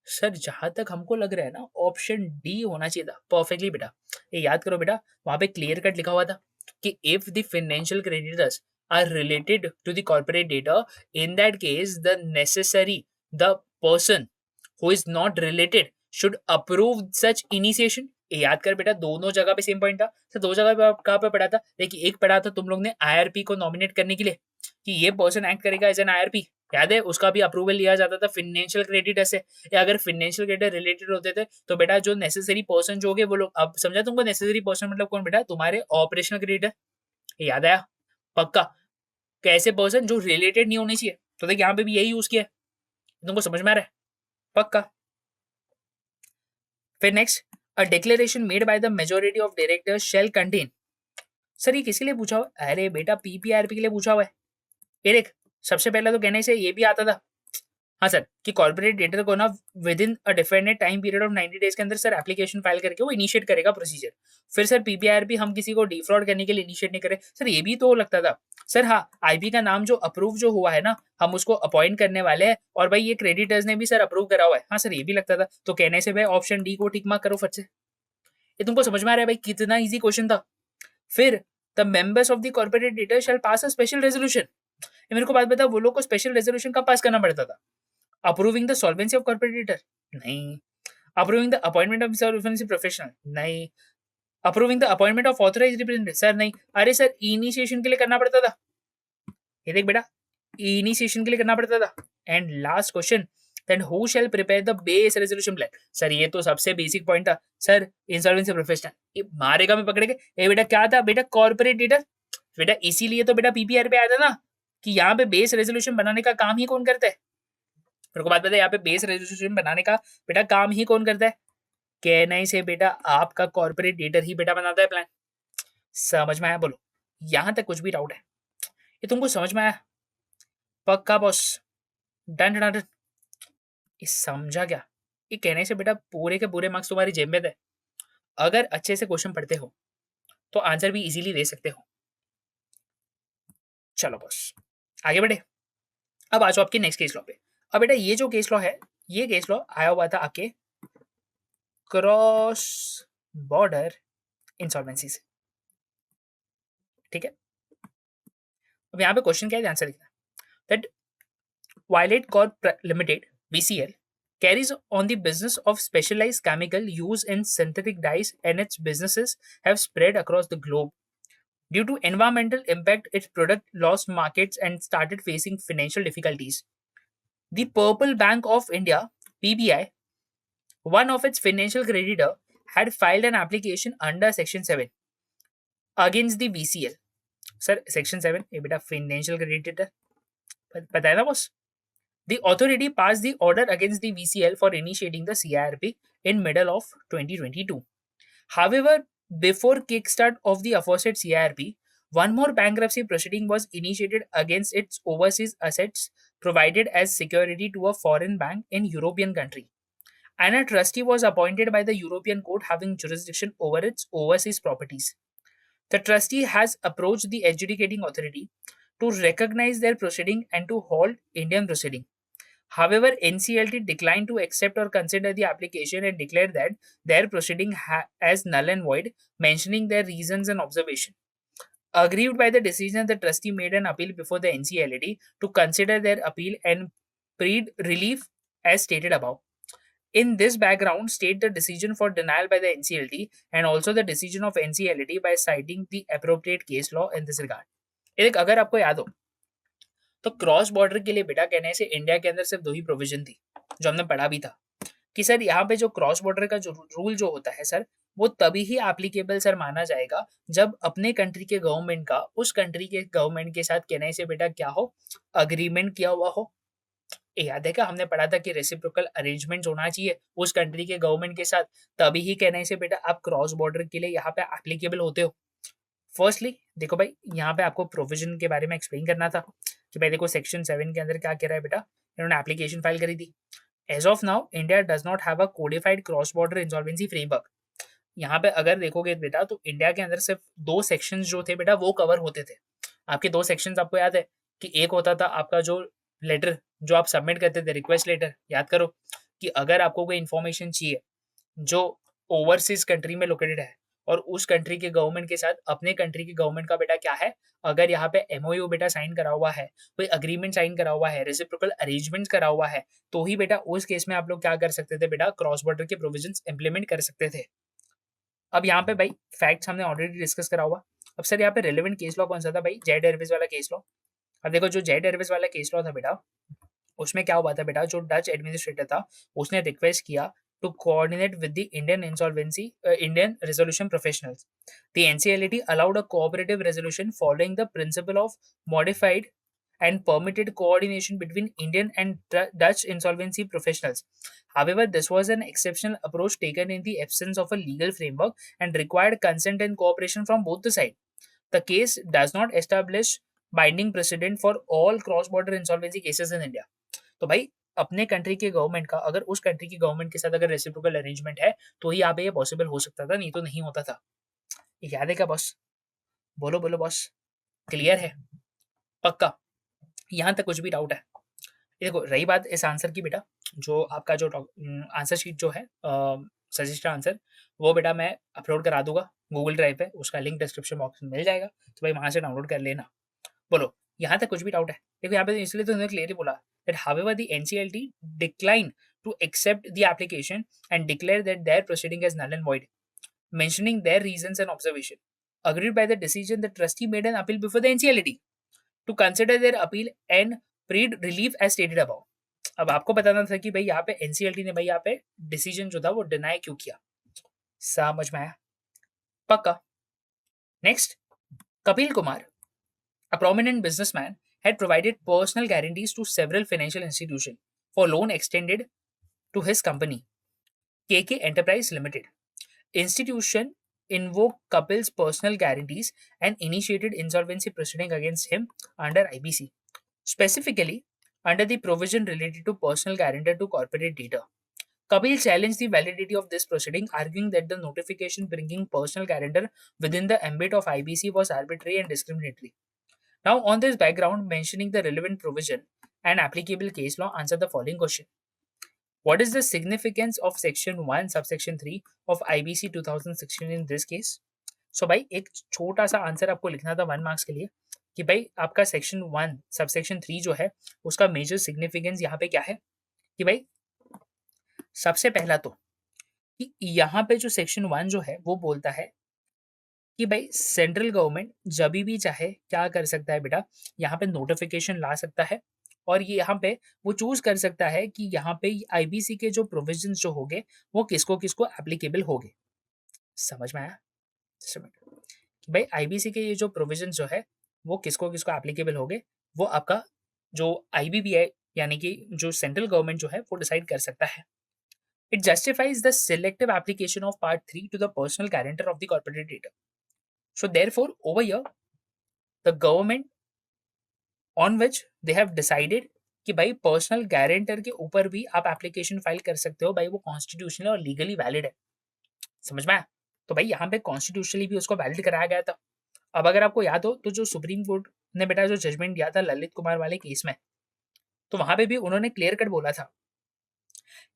Sir जहां तक हमको लग रहा है ना option D होना चाहिए था। परफेक्टली बेटा, ये याद करो बेटा, वहां पे क्लियर कट लिखा हुआ था कि if the financial creditors are related to the corporate debtor, in that case the necessary the person who is not related should approve such initiation. ये याद कर बेटा, दोनों जगह पे सेम पॉइंट था। सर दो जगह पे कहाँ पे पढ़ा था? देखिए एक पढ़ा था तुम लोग ने आईआरपी को नॉमिनेट करने के लिए कि ये पर्सन एक्ट करेगा एज एन आईआरपी, याद है? उसका भी अप्रूवल लिया जाता था फाइनेंशियल क्रेडिटर से, या अगर फाइनेंशियल क्रेडिटर रिलेटेड होते थे तो बेटा जो नेसेसरी पर्सन जो होंगे वो लोग। अब समझा तुमको नेसेसरी पर्सन मतलब कौन बेटा? तुम्हारे ऑपरेशनल क्रेडिटर। याद आया? पक्का। कैसे पर्सन जो रिलेटेड नहीं होने चाहिए, तो देख यहाँ पे भी यही यूज किया है। तुमको समझ में आ रहा है? पक्का। फिर next, a declaration made by the majority of directors shall contain. Sir ये किसके लिए पूछा हुआ है? अरे बेटा पीपीआरपी के लिए पूछा हुआ है। ये देख, सबसे पहले तो कहने से ये भी आता था, हाँ सर, कि कॉर्पोरेट डेटर को ना with in a defined time period of 90 days के अंदर सर एप्लीकेशन फाइल करके वो इनिशिएट करेगा प्रोसीजर। फिर सर पीपीआरपी हम किसी को डिफ्रॉड करने के लिए इनिशिएट नहीं करे। सर ये भी तो लगता था। सर हाँ, आईपी का नाम जो अप्रूव जो हुआ है ना, हम उसको अपॉइंट करने वाले हैं और भाई ये क्रेडिटर्स ने भी सर अप्रूव करा हुआ है। हाँ सर ये भी लगता था। तो कहने से भाई ऑप्शन डी को टिक मार्क करो फट से। ये तुमको समझ में आ रहा है भाई कितना ईजी क्वेश्चन था? फिर the members of the corporate debtor shall pass a special resolution. ये मेरे को बात बता, वो लोग को स्पेशल रेजोल्यूशन कब पास करना पड़ता था? Approving the solvency of corporator? नहीं। Approving the appointment of solvency professional? नहीं। Approving the appointment of authorised representative? Sir नहीं। अरे सर, इनिशिएशन के लिए करना पड़ता था। ये देख बेटा, इनिशिएशन के लिए करना पड़ता था। And last question, then who shall prepare the base resolution plan? Sir ये तो सबसे बेसिक पॉइंट था सर, इंसॉल्वेंसी प्रोफेशनल। ये मारेगा मैं पकड़े के। ए बेटा क्या था बेटा? Corporate debtor. बेटा इसीलिए तो बेटा पीपीआर पे आया था ना, कि यहाँ पे बेस रेजोल्यूशन बनाने का काम ही कौन करता है? मेरे को बात पता है, यहाँ पे बेस रेजोल्यूशन बनाने का बेटा काम ही कौन करता है? कहना ही से बेटा आपका कॉर्पोरेट डेटर ही बेटा बनाता है प्लान। समझ में आया? बोलो, यहां तक कुछ भी डाउट है? ये तुमको समझ में आया? पक्का बॉस? Done done done. ये समझा क्या? ये कहने से बेटा पूरे के पूरे मार्क्स तुम्हारी जेब में थे। अगर अच्छे से क्वेश्चन पढ़ते हो तो आंसर भी इजीली दे सकते हो। चलो बॉस, आगे बढ़े। अब आ जाओ आपके नेक्स्ट केस लॉ पे। अब बेटा ये जो केस लॉ है, ये केस लॉ आया हुआ था आपके क्रॉस बॉर्डर इंसॉल्वेंसी से। ठीक है, अब यहाँ पे क्वेश्चन क्या है, ध्यान से देखना। That Violet Corp Limited (VCL) carries on the business of specialized chemical used in synthetic dyes, and its businesses have spread across the globe. Due to environmental impact, its product lost markets and started facing financial difficulties. The Purple Bank of India (PBI), one of its financial creditor, had filed an application under Section 7 against the VCL. Sir, Section 7 ये बेटा financial creditor पता है ना boss? The authority passed the order against the VCL for initiating the CIRP in middle of 2022. However, before kickstart of the aforesaid CIRP, one more bankruptcy proceeding was initiated against its overseas assets provided as security to a foreign bank in European country. And a trustee was appointed by the European court having jurisdiction over its overseas properties. The trustee has approached the adjudicating authority to recognize their proceeding and to halt Indian proceeding. However, NCLT declined to accept or consider the application and declared that their proceeding as null and void, mentioning their reasons and observation. Aggrieved by the decision, the trustee made an appeal before the NCLT to consider their appeal and plead relief as stated above. In this background, state the decision for denial by the NCLT and also the decision of NCLT by citing the appropriate case law in this regard. एक अगर आपको याद हो तो cross border के लिए बेटा कहने से इंडिया के अंदर सिर्फ दो ही प्रोविजन थी, जो हमने पढ़ा भी था कि सर यहाँ पे जो क्रॉस बॉर्डर का जो रूल जो होता है सर, वो तभी ही एप्लीकेबल सर माना जाएगा जब अपने कंट्री के गवर्नमेंट का उस कंट्री के गवर्नमेंट के साथ कहने से बेटा क्या हो, अग्रीमेंट किया हुआ हो। याद है क्या हमने पढ़ा था कि रेसिप्रोकल अरेंजमेंट होना चाहिए उस कंट्री के गवर्नमेंट के साथ, तभी ही कहने से बेटा आप क्रॉस बॉर्डर के लिए यहाँ पे एप्लीकेबल होते हो। फर्स्टली देखो भाई, यहाँ पे आपको प्रोविजन के बारे में एक्सप्लेन करना था कि भाई देखो सेक्शन 7 के अंदर क्या कह रहा है बेटा, इन्होंने एप्लीकेशन फाइल करी थी। As of now India does not have a codified cross border insolvency framework. यहाँ पे अगर देखोगे बेटा तो इंडिया के अंदर सिर्फ दो सेक्शंस जो थे बेटा वो कवर होते थे। आपके दो सेक्शंस आपको याद है कि एक होता था आपका जो लेटर जो आप सबमिट करते थे, रिक्वेस्ट लेटर, याद करो कि अगर आपको कोई इन्फॉर्मेशन चाहिए जो ओवरसीज कंट्री में लोकेटेड है और उस कंट्री के गवर्नमेंट के साथ अपने कंट्री के गवर्नमेंट का बेटा क्या है, अगर यहाँ पे एमओयू बेटा साइन करा हुआ है, कोई अग्रीमेंट साइन करा हुआ है, रेसिप्रोकल अरेंजमेंट करा हुआ है, तो ही बेटा उस केस में आप लोग क्या कर सकते थे बेटा, क्रॉस बॉर्डर के प्रोविजंस इंप्लीमेंट कर सकते थे। अब यहाँ पे भाई फैक्ट्स हमने ऑलरेडी डिस्कस करा हुआ। अब सर यहाँ पे रेलेवेंट केस लॉ कौन सा था भाई? जेट एयरवेज वाला केस लॉ। अब देखो जो जेट एयरवेज वाला केस लॉ था बेटा, उसमें क्या हुआ था बेटा, जो डच एडमिनिस्ट्रेटर था उसने रिक्वेस्ट किया to coordinate with the Indian resolution professionals. The NCLT allowed a cooperative resolution following the principle of modified and permitted coordination between Indian and Dutch insolvency professionals. However, this was an exceptional approach taken in the absence of a legal framework and required consent and cooperation from both the sides. The case does not establish binding precedent for all cross-border insolvency cases in India. तो भाई अपने country के government का अगर उस country की government के साथ अगर रेसिप्रोकल अरेंजमेंट है तो ही यहाँ पे ये पॉसिबल हो सकता था, नहीं तो नहीं होता था। याद है क्या बॉस? बोलो बोलो बॉस, क्लियर है? पक्का? यहाँ तक कुछ भी डाउट है? देखो रही बात इस आंसर की बेटा, जो आपका जो आंसर शीट जो है सजेस्टेड आंसर, वो बेटा मैं अपलोड करा दूंगा गूगल ड्राइव पे, उसका लिंक डिस्क्रिप्शन बॉक्स में मिल जाएगा, तो भाई वहां से डाउनलोड कर लेना। बोलो यहाँ तक कुछ भी डाउट है? देखो यहाँ पे इसलिए तो उन्होंने क्लियरली बोला that however the NCLT decline to accept the application and declare that their proceeding is null and void, mentioning their reasons and observation. Agreed by the decision, the trustee made an appeal before the NCLT to consider their appeal and plead relief as stated above. अब आपको बताना था कि भाई यहाँ पे NCLT ने भाई यहाँ पे डिसीजन जो था वो डिनाई क्यों किया. समझ में आया? पक्का. Next, Kapil Kumar, a prominent businessman, had provided personal guarantees to several financial institutions for loan extended to his company, KK Enterprise Limited. Institution invoked Kapil's personal guarantees and initiated insolvency proceeding against him under IBC, specifically under the provision related to personal guarantor to corporate data. Kapil challenged the validity of this proceeding, arguing that the notification bringing personal guarantor within the ambit of IBC was arbitrary and discriminatory. Now, on this background, mentioning the relevant provision and applicable case law, answer the following question. What is the significance of section 1 subsection 3 of IBC 2016 in this case? So भाई एक छोटा सा answer आपको लिखना था 1 marks के लिए कि भाई आपका सेक्शन 1 सबसेक्शन 3 जो है उसका मेजर सिग्निफिकेंस यहाँ पे क्या है कि भाई सबसे पहला तो कि यहाँ पे जो सेक्शन 1 जो है वो बोलता है कि भाई सेंट्रल गवर्नमेंट जब भी चाहे क्या कर सकता है बेटा, यहाँ पे नोटिफिकेशन ला सकता है और ये यहाँ पे वो चूज कर सकता है कि यहाँ पे आईबीसी के जो प्रोविजंस जो होंगे वो किसको किसको एप्लीकेबल होंगे. समझ में आया? कि भाई आईबीसी के ये जो प्रोविजन जो है वो किसको किसको एप्लीकेबल होंगे, वो आपका जो आईबीबीआई यानी कि जो सेंट्रल गवर्नमेंट जो है वो डिसाइड कर सकता है. It justifies the selective application of part 3 to the personal guarantor of the corporate debtor. So therefore, over here, the government on which they have decided कि भाई पर्सनल गारंटर के ऊपर भी आप एप्लीकेशन फाइल कर सकते हो, भाई वो कॉन्स्टिट्यूशनल और लीगली वैलिड है. समझ में आया? तो भाई यहाँ पे कॉन्स्टिट्यूशनली भी उसको वैलिड कराया गया था. अब अगर आपको याद हो तो जो सुप्रीम कोर्ट ने बेटा जो जजमेंट दिया था ललित कुमार वाले केस में, तो वहां पे भी उन्होंने क्लियर कट बोला था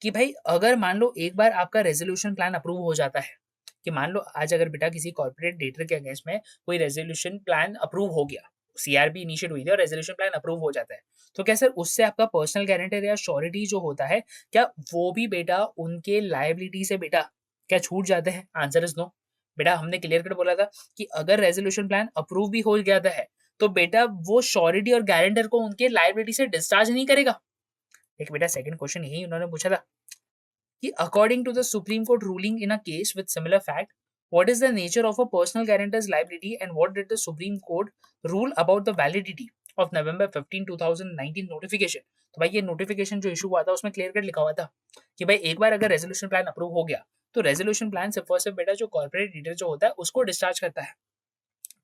कि भाई अगर मान लो एक बार आपका रेजोल्यूशन प्लान अप्रूव हो जाता है, कि मान लो आज अगर बेटा किसी कॉर्पोरेट डेटर के अगेंस्ट में कोई रेजोल्यूशन प्लान अप्रूव हो गया, सीआरपी इनिशिएट हुई थी और रेजोल्यूशन प्लान अप्रूव हो जाता है, तो क्या सर उससे आपका पर्सनल गारंटर या श्योरिटी जो होता है क्या वो भी बेटा उनके लायबिलिटी से बेटा क्या छूट जाते हैं? Answer is no. बेटा हमने क्लियर कट बोला था कि अगर रेजोल्यूशन प्लान अप्रूव भी हो गया है तो बेटा वो श्योरिटी और गारंटर को उनके लायबिलिटी से डिस्चार्ज नहीं करेगा. एक बेटा सेकंड क्वेश्चन यही उन्होंने पूछा था कि according to the Supreme Court ruling in a case with similar fact, what is the nature of a personal guarantor's liability and what did the Supreme Court rule about the validity of November 15, 2019 notification? तो भाई ये notification जो issue हुआ था उसमें clear cut लिखा हुआ था कि भाई एक बार अगर रेजोल्यूशन प्लान अप्रूव हो गया तो रेजोल्यूशन प्लान सिर्फ और सिर्फ बेटा जो कॉर्पोरेट लीडर जो होता है उसको डिस्चार्ज करता है.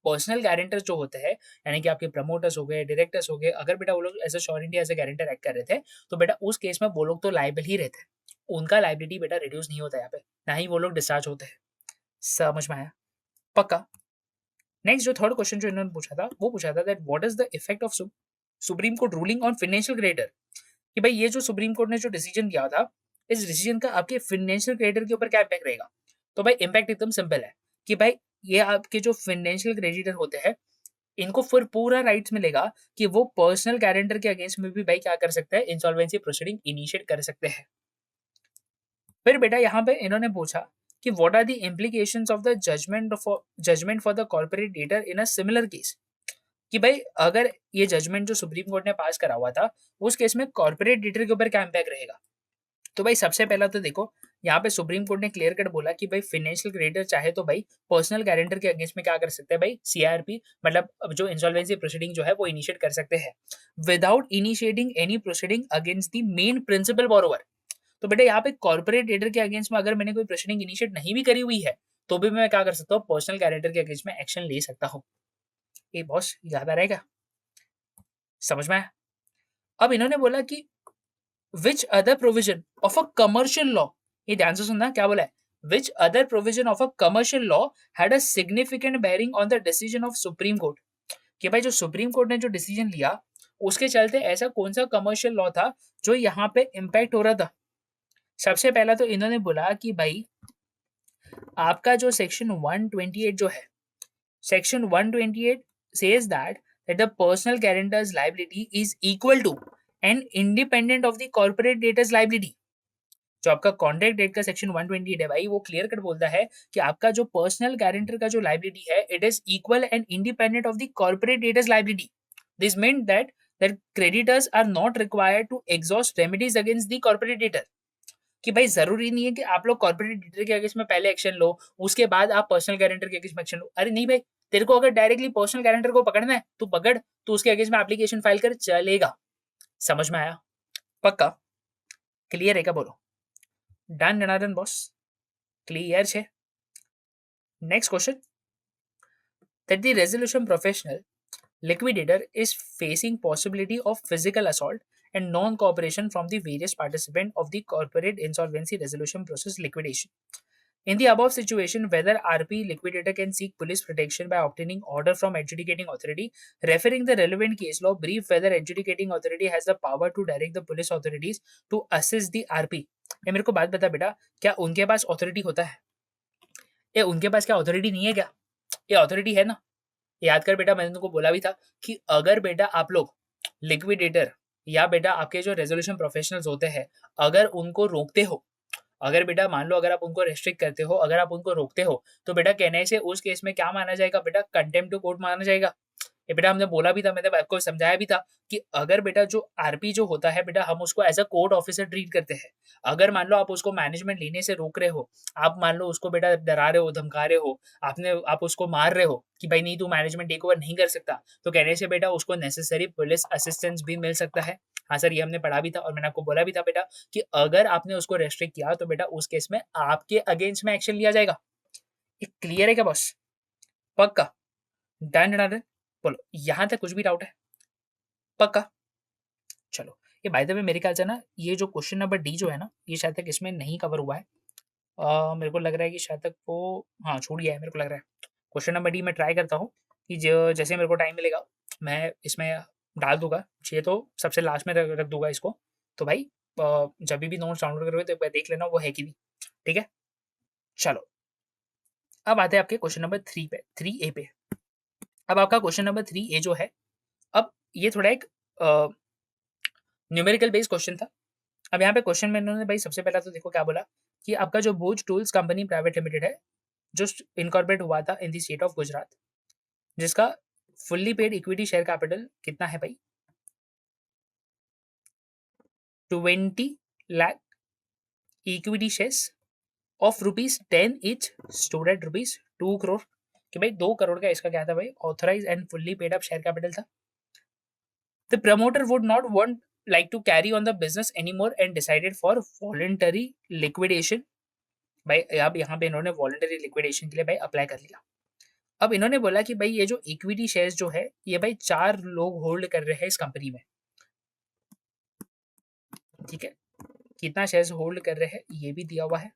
पर्सनल गारंटर जो होते हैं यानी कि आपके प्रमोटर्स हो गए, डायरेक्टर्स हो गए, अगर बेटा वो लोग as a surety as a guarantor act कर रहे थे तो बेटा उस केस में वो लोग तो लायबल ही रहते हैं, उनका लायबिलिटी बेटा रिड्यूस नहीं होता यहाँ पे, ना ही वो लोग डिस्चार्ज होते हैं. समझ में आया? पक्का. नेक्स्ट जो थर्ड क्वेश्चन जो इन्होंने पूछा था वो पूछा था that what is the effect of supreme court ruling on financial creditor, कि भाई ये जो सुप्रीम कोर्ट ने जो डिसीजन दिया था इस डिसीजन का आपके फाइनेंशियल क्रेडिटर के ऊपर क्या इम्पैक्ट रहेगा. तो भाई इम्पैक्ट एकदम सिंपल है कि भाई ये आपके जो फाइनेंशियल क्रेडिटर होते हैं इनको फिर पूरा राइट्स मिलेगा कि वो पर्सनल गारंटर के अगेंस्ट में भी भाई क्या कर सकते हैं, इंसॉल्वेंसी प्रोसीडिंग इनिशिएट कर सकते हैं. फिर बेटा यहाँ पे इन्होंने पूछा कि what are the implications of the judgement for the corporate debtor in a similar case, कि भाई अगर ये जजमेंट जो सुप्रीम कोर्ट ने पास करा हुआ था उस केस में कॉर्पोरेट डेटर के ऊपर क्या इम्पैक्ट रहेगा. तो भाई सबसे पहला तो देखो यहाँ पे सुप्रीम कोर्ट ने क्लियर कट बोला कि भाई फाइनेंशियल क्रेडिटर चाहे तो भाई पर्सनल गारंटर के अगेंस्ट में क्या कर सकते हैं, भाई सीआरपी मतलब जो इंसॉल्वेंसी प्रोसीडिंग जो है वो इनिशिएट कर सकते हैं without initiating any proceeding against the main principal borrower. तो बेटा यहाँ पे कॉर्पोरेट डेटर के अगेंस्ट में अगर मैंने कोई प्रोसीडिंग इनिशिएट नहीं भी करी हुई है तो भी मैं क्या कर सकता हूँ, पर्सनल गारंटर के अगेंस्ट में एक्शन ले सकता हूँ. ये बॉस याद आ रहेगा? समझ में आया? अब इन्होंने बोला कि which other provision of a commercial law, ये ध्यान से सुनना क्या बोला है, which other provision of a commercial law had a significant bearing on the decision of Supreme Court, कि भाई जो सुप्रीम कोर्ट ने जो डिसीजन लिया उसके चलते ऐसा कौन सा कमर्शियल लॉ था जो यहाँ पे इम्पैक्ट हो रहा था. सबसे पहला तो इन्होंने बोला कि भाई आपका जो सेक्शन 128 जो है, section 128 says that that the personal guarantor's liability is equal to and independent of the corporate debtor's liability. जो आपका कॉन्ट्रैक्ट डेट का सेक्शन 128 है भाई, वो क्लियर कट बोलता है कि आपका जो पर्सनल गारंटर का जो लाइबिलिटी है, it is equal and independent of the corporate debtor's liability. This mean that creditors are not required to exhaust remedies against the corporate debtor. कि भाई जरूरी नहीं है कि आप लोग कॉर्पोरेट डेटर के अगेंस्ट में पहले एक्शन लो, उसके बाद आप पर्सनल गारंटर के अगेंस्ट में एक्शन लो. अरे नहीं भाई, तेरे को अगर डायरेक्टली पर्सनल गारंटर को पकड़ना है तो पकड़, तो उसके अगेंस्ट में एप्लीकेशन फाइल कर, चलेगा. समझ में आया? पक्का क्लियर है क्या? बोलो. डन जनार्दन बॉस, क्लियर है? Next question, that the resolution professional liquidator is facing possibility of physical assault and non-cooperation from the various participants of the corporate insolvency resolution process liquidation. In the above situation, whether RP liquidator can seek police protection by obtaining order from adjudicating authority, referring the relevant case law, brief whether adjudicating authority has the power to direct the police authorities to assist the RP. ये मेरे को बात बता बेटा, क्या उनके पास authority होता है? ये उनके पास क्या ऑथोरिटी नहीं है क्या? ये ऑथोरिटी है ना. याद कर बेटा, मैंने तुमको बोला भी था कि अगर बेटा आप लोग लिक्विडेटर या बेटा आपके जो रेजोल्यूशन प्रोफेशनल्स होते हैं, अगर उनको रोकते हो, अगर बेटा मान लो अगर आप उनको रेस्ट्रिक्ट करते हो, अगर आप उनको रोकते हो, तो बेटा कहने से उस केस में क्या माना जाएगा बेटा? कंटेम्प्ट टू कोर्ट माना जाएगा. ये बेटा हमने बोला भी था, मैंने आपको समझाया भी था कि अगर बेटा जो आरपी जो होता है बेटा, हम उसको as a court officer treat करते हैं. अगर मान लो आप उसको मैनेजमेंट लेने से रोक रहे हो, आप मान लो उसको बेटा डरा रहे हो, धमका रहे हो, आप उसको मार रहे हो कि भाई नहीं तू मैनेजमेंट टेक ओवर नहीं कर सकता, तो कहने से बेटा उसको नेसेसरी पुलिस असिस्टेंस भी मिल सकता है. हाँ सर, ये हमने पढ़ा भी था और मैंने आपको बोला भी था बेटा कि अगर आपने उसको रेस्ट्रिक्ट किया तो बेटा उस केस में आपके अगेंस्ट में एक्शन लिया जाएगा. ये क्लियर है क्या बॉस? पक्का? डन. बोलो, यहां तक कुछ भी डाउट है? पक्का? चलो, ये बाय द वे मेरे ख्याल से ना, ये जो क्वेश्चन नंबर डी जो है ना, ये शायद तक इसमें नहीं कवर हुआ है. मेरे को लग रहा है कि शायद तक वो हाँ छूट गया है, मेरे को लग रहा है. क्वेश्चन नंबर डी मैं ट्राई करता हूँ कि जो जैसे मेरे को टाइम मिलेगा मैं इसमें डाल दूंगा, चाहिए तो सबसे लास्ट में रख दूंगा इसको. तो भाई जब भी नोट्स डाउनलोड करोगे तो एक बार देख लेना वो है कि नहीं. ठीक है, चलो अब आते हैं आपके क्वेश्चन नंबर 3 पे, 3A पे. अब आपका क्वेश्चन नंबर 3A जो है, अब ये थोड़ा एक न्यूमेरिकल बेस्ड क्वेश्चन था. अब यहाँ पे क्वेश्चन में इन्होंने भाई सबसे पहला तो देखो क्या बोला कि आपका जो Bhuj tools company private limited है, जो इनकॉर्पोरेट हुआ था in the state of Gujarat, जिसका fully paid equity share capital कितना है भाई? 20 lakh equity shares of ₹10 each store at ₹2 crore. कि भाई 2 करोड़ का इसका क्या था भाई? Authorise and fully paid up share capital था. The promoter would not want like to carry on the business anymore and decided for voluntary liquidation. भाई अब यहाँ पे इन्होंने voluntary liquidation के लिए भाई अप्लाई कर लिया. अब इन्होंने बोला कि भाई ये जो इक्विटी शेयर्स जो है, ये भाई 4 लोग होल्ड कर रहे हैं इस कंपनी में. ठीक है, कितना शेयर्स होल्ड कर रहे हैं ये भी दिया हुआ है.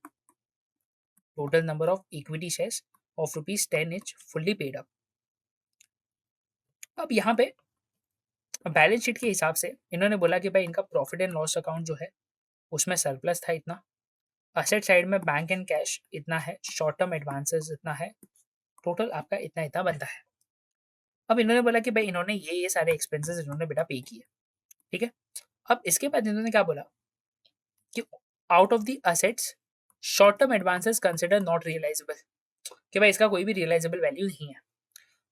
Total number of equity shares of ₹10 each fully paid up. अब यहाँ पे बैलेंस शीट के हिसाब से इन्होंने बोला कि भाई इनका प्रॉफिट एंड लॉस अकाउंट जो है उसमें सरप्लस था इतना, असेट साइड में बैंक एंड कैश इतना है, शॉर्ट टर्म एडवांसेस इतना है, टोटल आपका इतना इतना बनता है. अब इन्होंने बोला कि भाई इन्होंने ये सारे एक्सपेंसेस इन्होंने बेटा पे किए. ठीक है, अब इसके बाद इन्होंने क्या बोला कि out of the assets short term advances consider not realisable, कि भाई इसका कोई भी रियलाइजेबल वैल्यू नहीं है.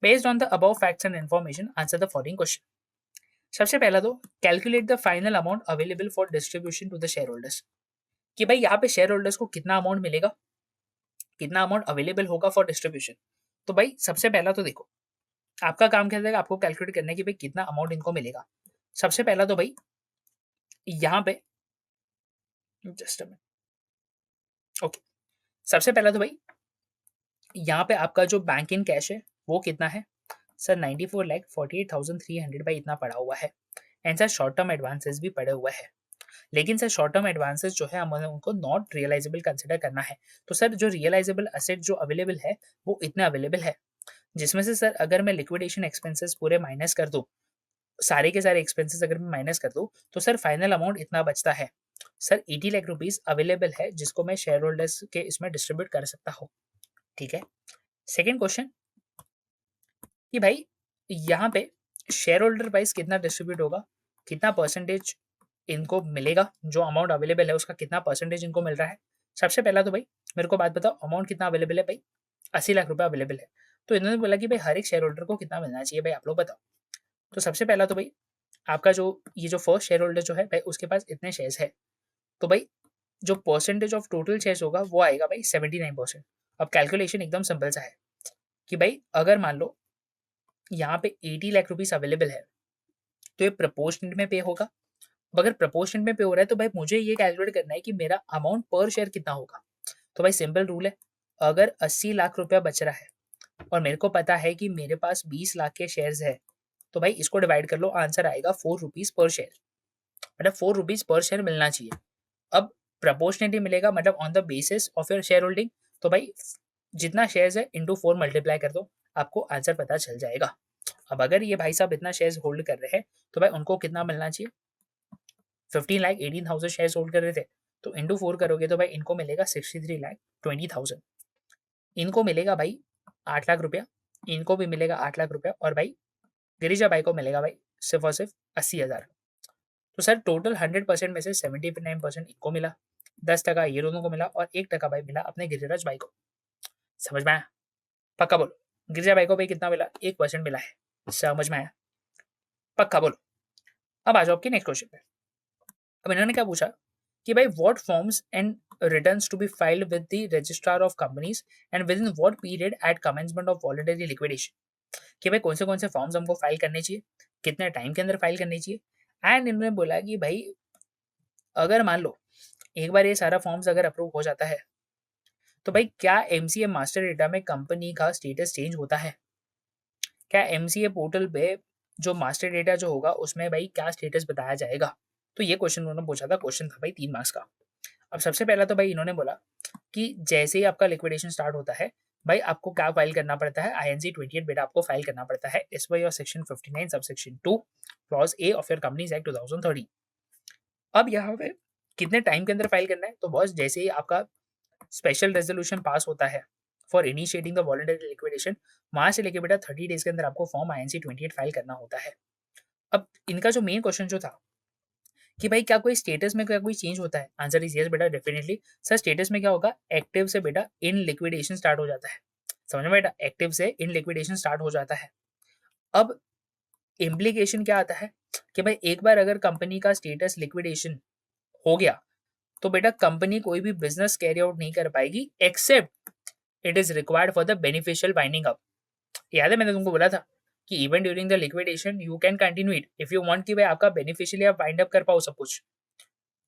Based on the above facts and information answer the following question. सबसे पहला तो calculate the final amount available for distribution to the shareholders, कि भाई यहाँ पे शेयर होल्डर्स को कितना अमाउंट मिलेगा, कितना अमाउंट अवेलेबल होगा फॉर डिस्ट्रीब्यूशन. तो भाई सबसे पहला तो देखो आपका काम क्या रहेगा, आपको कैलकुलेट करना है कि भाई कितना अमाउंट इनको मिलेगा. सबसे पहला तो भाई यहाँ पे जस्ट ओके, सबसे पहला तो भाई यहाँ पे आपका जो बैंक इन कैश है वो कितना है सर? 94,48,300 भाई इतना पड़ा हुआ है. And sir short term advances भी पड़े हुए हैं, लेकिन सर शॉर्ट टर्म एडवांसेस जो है हमें उनको नॉट रियलाइजेबल कंसिडर करना है. तो सर जो रियलाइजेबल असेट जो अवेलेबल है वो इतने अवेलेबल है, जिसमें से सर अगर मैं लिक्विडेशन एक्सपेंसेस पूरे माइनस कर दूं, सारे के सारे एक्सपेंसेस अगर मैं माइनस कर दूं, तो सर फाइनल अमाउंट इतना बचता है सर 80 लाख रुपीज अवेलेबल है, जिसको मैं शेयर होल्डर्स के इसमें डिस्ट्रीब्यूट कर सकता हूँ. ठीक है, सेकेंड क्वेश्चन कि भाई यहाँ पे शेयर होल्डर प्राइस कितना डिस्ट्रीब्यूट होगा, कितना परसेंटेज इनको मिलेगा, जो अमाउंट अवेलेबल है उसका कितना परसेंटेज इनको मिल रहा है। सबसे पहला तो भाई मेरे को बात बताओ, अमाउंट कितना अवेलेबल है भाई, 80 लाख रुपए अवेलेबल है। तो इन्होंने बोला कि भाई हर एक शेयर होल्डर को कितना मिलना चाहिए भाई, आप लोग बताओ। तो सबसे पहला तो भाई आपका जो ये जो फर्स्ट शेयर होल्डर जो है भाई उसके पास इतने शेयर्स है, तो भाई जो परसेंटेज ऑफ टोटल शेयर्स होगा वो आएगा भाई 79%। अब कैलकुलेशन एकदम सिंपल सा है कि भाई अगर मान लो यहाँ पे 80 लाख रुपीस अवेलेबल है तो ये प्रपोर्शनेट में पे होगा। अब अगर प्रपोर्शनेट में पे हो रहा है तो भाई मुझे ये कैलकुलेट करना है कि मेरा अमाउंट पर शेयर कितना होगा। तो भाई सिंपल रूल है, अगर 80 लाख रुपया बच रहा है और मेरे को पता है कि मेरे पास 20 लाख के शेयर्स है, तो भाई इसको डिवाइड कर लो, आंसर आएगा 4 रुपीज पर शेयर। मतलब 4 रुपीज पर शेयर मिलना चाहिए। अब प्रपोर्शनेटली मिलेगा मतलब on the basis of your share holding. तो भाई जितना शेयर्स है इंटू 4 मल्टीप्लाई कर दो, आपको आंसर पता चल जाएगा। अब अगर ये भाई साहब इतना शेयर्स होल्ड कर रहे हैं तो भाई उनको कितना मिलना चाहिए, 15,18,000 शेयर्स होल्ड कर रहे थे, तो इंटू 4 करोगे तो भाई इनको मिलेगा 63,20,000। इनको मिलेगा भाई 8 लाख रुपया, इनको भी मिलेगा 8 लाख रुपया, और भाई गिरिजा भाई को मिलेगा भाई सिर्फ और सिर्फ 80,000। तो सर टोटल 100% में से 79% इनको मिला, 10% ये दोनों को मिला और 1% भाई मिला अपने गिरिराज भाई को। समझ में आया? पक्का बोलो। गिरिजा भाई को भाई कितना मिला, 1% मिला है। समझ में आया? पक्का बोलो। अब आ जाओ आपके नेक्स्ट क्वेश्चन पे। अब इन्होंने क्या पूछा कि भाई what forms and returns to be filed with the registrar of companies and within what period at commencement of voluntary liquidation. कि भाई कौन से फॉर्म्स हमको फाइल करने चाहिए, कितने टाइम के अंदर फाइल करनी चाहिए। एंड इन्होंने बोला कि भाई अगर मान लो एक बार ये सारा फॉर्म्स अगर अप्रूव हो जाता है तो भाई क्या एमसीए मास्टर डेटा में कंपनी का स्टेटस चेंज होता है, क्या एमसीए पोर्टल पे जो मास्टर डेटा जो होगा उसमें भाई क्या स्टेटस बताया जाएगा। तो ये क्वेश्चन उन्होंने पूछा था, क्वेश्चन था भाई 3 मार्क्स का। अब सबसे पहला तो भाई इन्होंने बोला कि जैसे ही आपका लिक्विडेशन स्टार्ट होता है भाई आपको क्या फाइल करना पड़ता है, INC 28 बेटा आपको फाइल करना पड़ता है as per your section 59 subsection 2 clause A of your companies act 2013। अब यहाँ पे कितने टाइम के अंदर फाइल करना है, तो बॉस जैसे ही आपका स्पेशल रेजोल्यूशन पास होता है for initiating the voluntary liquidation, वहां से लेके बेटा 30 डेज के अंदर आपको फॉर्म INC 28 फाइल करना होता है। अब इनका जो मेन क्वेश्चन जो था कि भाई क्या कोई स्टेटस में क्या कोई चेंज होता है, आंसर इज यस बेटा डेफिनेटली। सर स्टेटस में क्या होगा, एक्टिव से बेटा इन लिक्विडेशन स्टार्ट हो जाता है। समझ में बेटा, एक्टिव से इन लिक्विडेशन स्टार्ट हो जाता है। अब इम्प्लीकेशन क्या आता है कि भाई एक बार अगर कंपनी का स्टेटस लिक्विडेशन हो गया तो बेटा कंपनी कोई भी बिजनेस कैरी आउट नहीं कर पाएगी except it is required for the beneficial winding up. याद है मैंने तुमको बोला था कि even during the liquidation you can continue it if you want कि भाई आपका बेनिफिशियली आप वाइंड अप कर पाओ सब कुछ।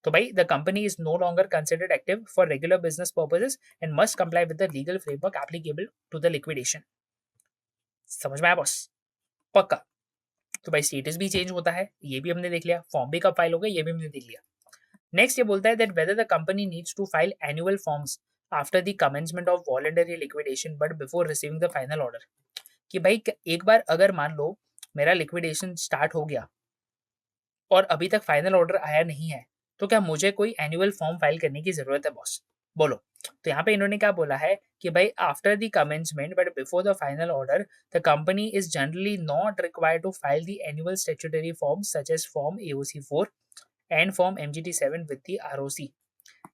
तो भाई the company is no longer considered active for regular business purposes and must comply with the legal framework applicable to the liquidation. समझ में आया बॉस? पक्का। तो भाई स्टेटस भी चेंज होता है, ये भी हमने देख लिया, फॉर्म भी कब फाइल हो गया ये भी हमने देख लिया। नेक्स्ट ये बोलता है that whether the company needs to file annual forms after the commencement of voluntary liquidation but before receiving the final order. कि भाई एक बार अगर मान लो मेरा लिक्विडेशन स्टार्ट हो गया और अभी तक फाइनल ऑर्डर आया नहीं है, तो क्या मुझे कोई एनुअल फॉर्म फाइल करने की जरूरत है बॉस? बोलो। तो यहाँ पे इन्होंने क्या बोला है कि भाई after the commencement but before the final order the company is generally not required to file the annual statutory forms such as form AOC4 and form MGT7 with the ROC.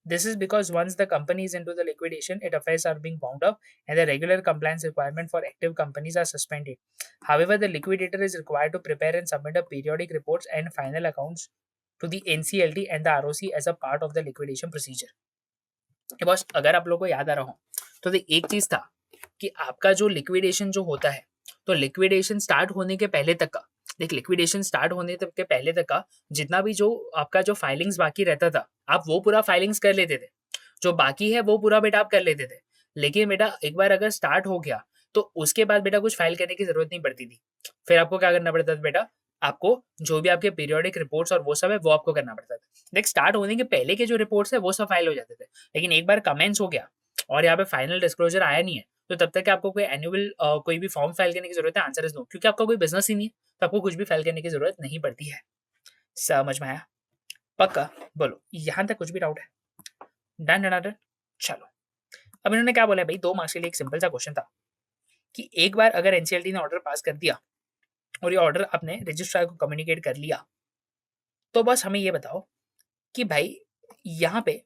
This is because once the company is into the liquidation, its affairs are being wound up and the regular compliance requirement for active companies are suspended. However, the liquidator is required to prepare and submit a periodic reports and final accounts to the NCLT and the ROC as a part of the liquidation procedure. बस अगर आप लोगों को याद आ रहा हो तो एक चीज था कि आपका जो लिक्विडेशन जो होता है, तो लिक्विडेशन स्टार्ट होने के पहले तक का, देख लिक्विडेशन स्टार्ट होने तक के पहले तक का जितना भी जो आपका जो फाइलिंग्स बाकी रहता था आप वो पूरा फाइलिंग्स कर लेते थे, जो बाकी है वो पूरा बेटा आप कर लेते थे। लेकिन बेटा एक बार अगर स्टार्ट हो गया तो उसके बाद बेटा कुछ फाइल करने की जरूरत नहीं पड़ती थी। फिर आपको क्या करना पड़ता था बेटा, आपको जो भी आपके पीरियोडिक रिपोर्ट्स और वो सब है वो आपको करना पड़ता था। देख स्टार्ट होने के पहले के जो रिपोर्ट्स है वो सब फाइल हो जाते थे, लेकिन एक बार कमेंस हो गया और यहाँ पे फाइनल डिस्क्लोजर आया नहीं है तो तब तक आपको कोई एनुअल कोई भी फॉर्म फाइल करने की जरूरत है, आंसर इज नो, क्योंकि आपका कोई बिजनेस ही नहीं है तो आपको कुछ भी फाइल करने की जरूरत नहीं पड़ती है। समझ में आया? पक्का बोलो, यहां तक कुछ भी डाउट है? Done done done. चलो अब इन्होंने क्या बोला है भाई, 2 मार्क्स के लिए एक सिंपल सा क्वेश्चन था कि एक बार अगर एनसीएलटी ने ऑर्डर पास कर दिया और ये ऑर्डर आपने रजिस्ट्रार को कम्युनिकेट कर लिया, तो बस हमें ये बताओ कि भाई यहाँ पे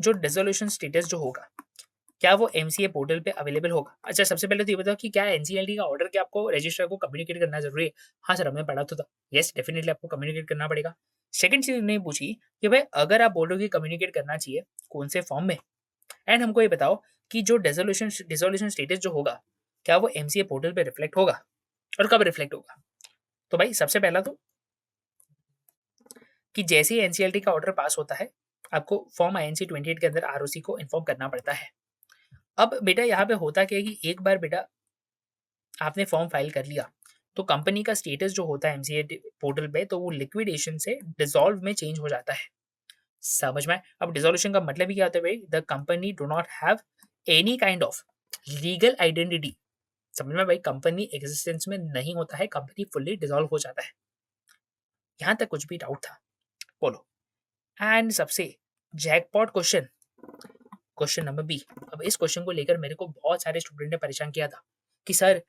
जो डिसोल्यूशन स्टेटस जो होगा, क्या वो एमसीए पोर्टल पे अवेलेबल होगा? अच्छा, सबसे पहले तो ये बताओ कि क्या एनसीएलटी का ऑर्डर क्या आपको रजिस्ट्रार को कम्युनिकेट करना जरूरी है? हाँ सर, हमने पढ़ा तो था। यस, डेफिनेटली आपको कम्युनिकेट करना पड़ेगा। सेकंड चीज ने पूछी कि भाई अगर आप बोल रहे हो कि कम्युनिकेट करना चाहिए, कौन से फॉर्म में? एंड हमको ये बताओ कि जो डिसोल्यूशन स्टेटस जो होगा, क्या वो एमसीए पोर्टल पे रिफ्लेक्ट होगा और कब रिफ्लेक्ट होगा? तो भाई सबसे पहला तो कि जैसे ही एनसीएलटी का ऑर्डर पास होता है, आपको फॉर्म आईएनसी 28 के अंदर आरओसी को इन्फॉर्म करना पड़ता है। अब बेटा यहाँ पे होता क्या है कि एक बार बेटा आपने फॉर्म फाइल कर लिया, तो कंपनी का स्टेटस जो होता है एमसीए पोर्टल पे, तो वो लिक्विडेशन से डिसॉल्व में चेंज हो जाता है। समझ में? अब डिसोल्यूशन का मतलब ही क्या होता है भाई? The company do not have any kind of legal identity. समझ में भाई? कंपनी एग्जिस्टेंस में नहीं होता है, कंपनी फुल्ली डिसॉल्व हो जाता है। यहां तक कुछ भी डाउट था? बोलो। एंड सबसे jackpot question, question number B. अब इस क्वेश्चन को लेकर मेरे को बहुत सारे स्टूडेंट ने परेशान किया था कि सर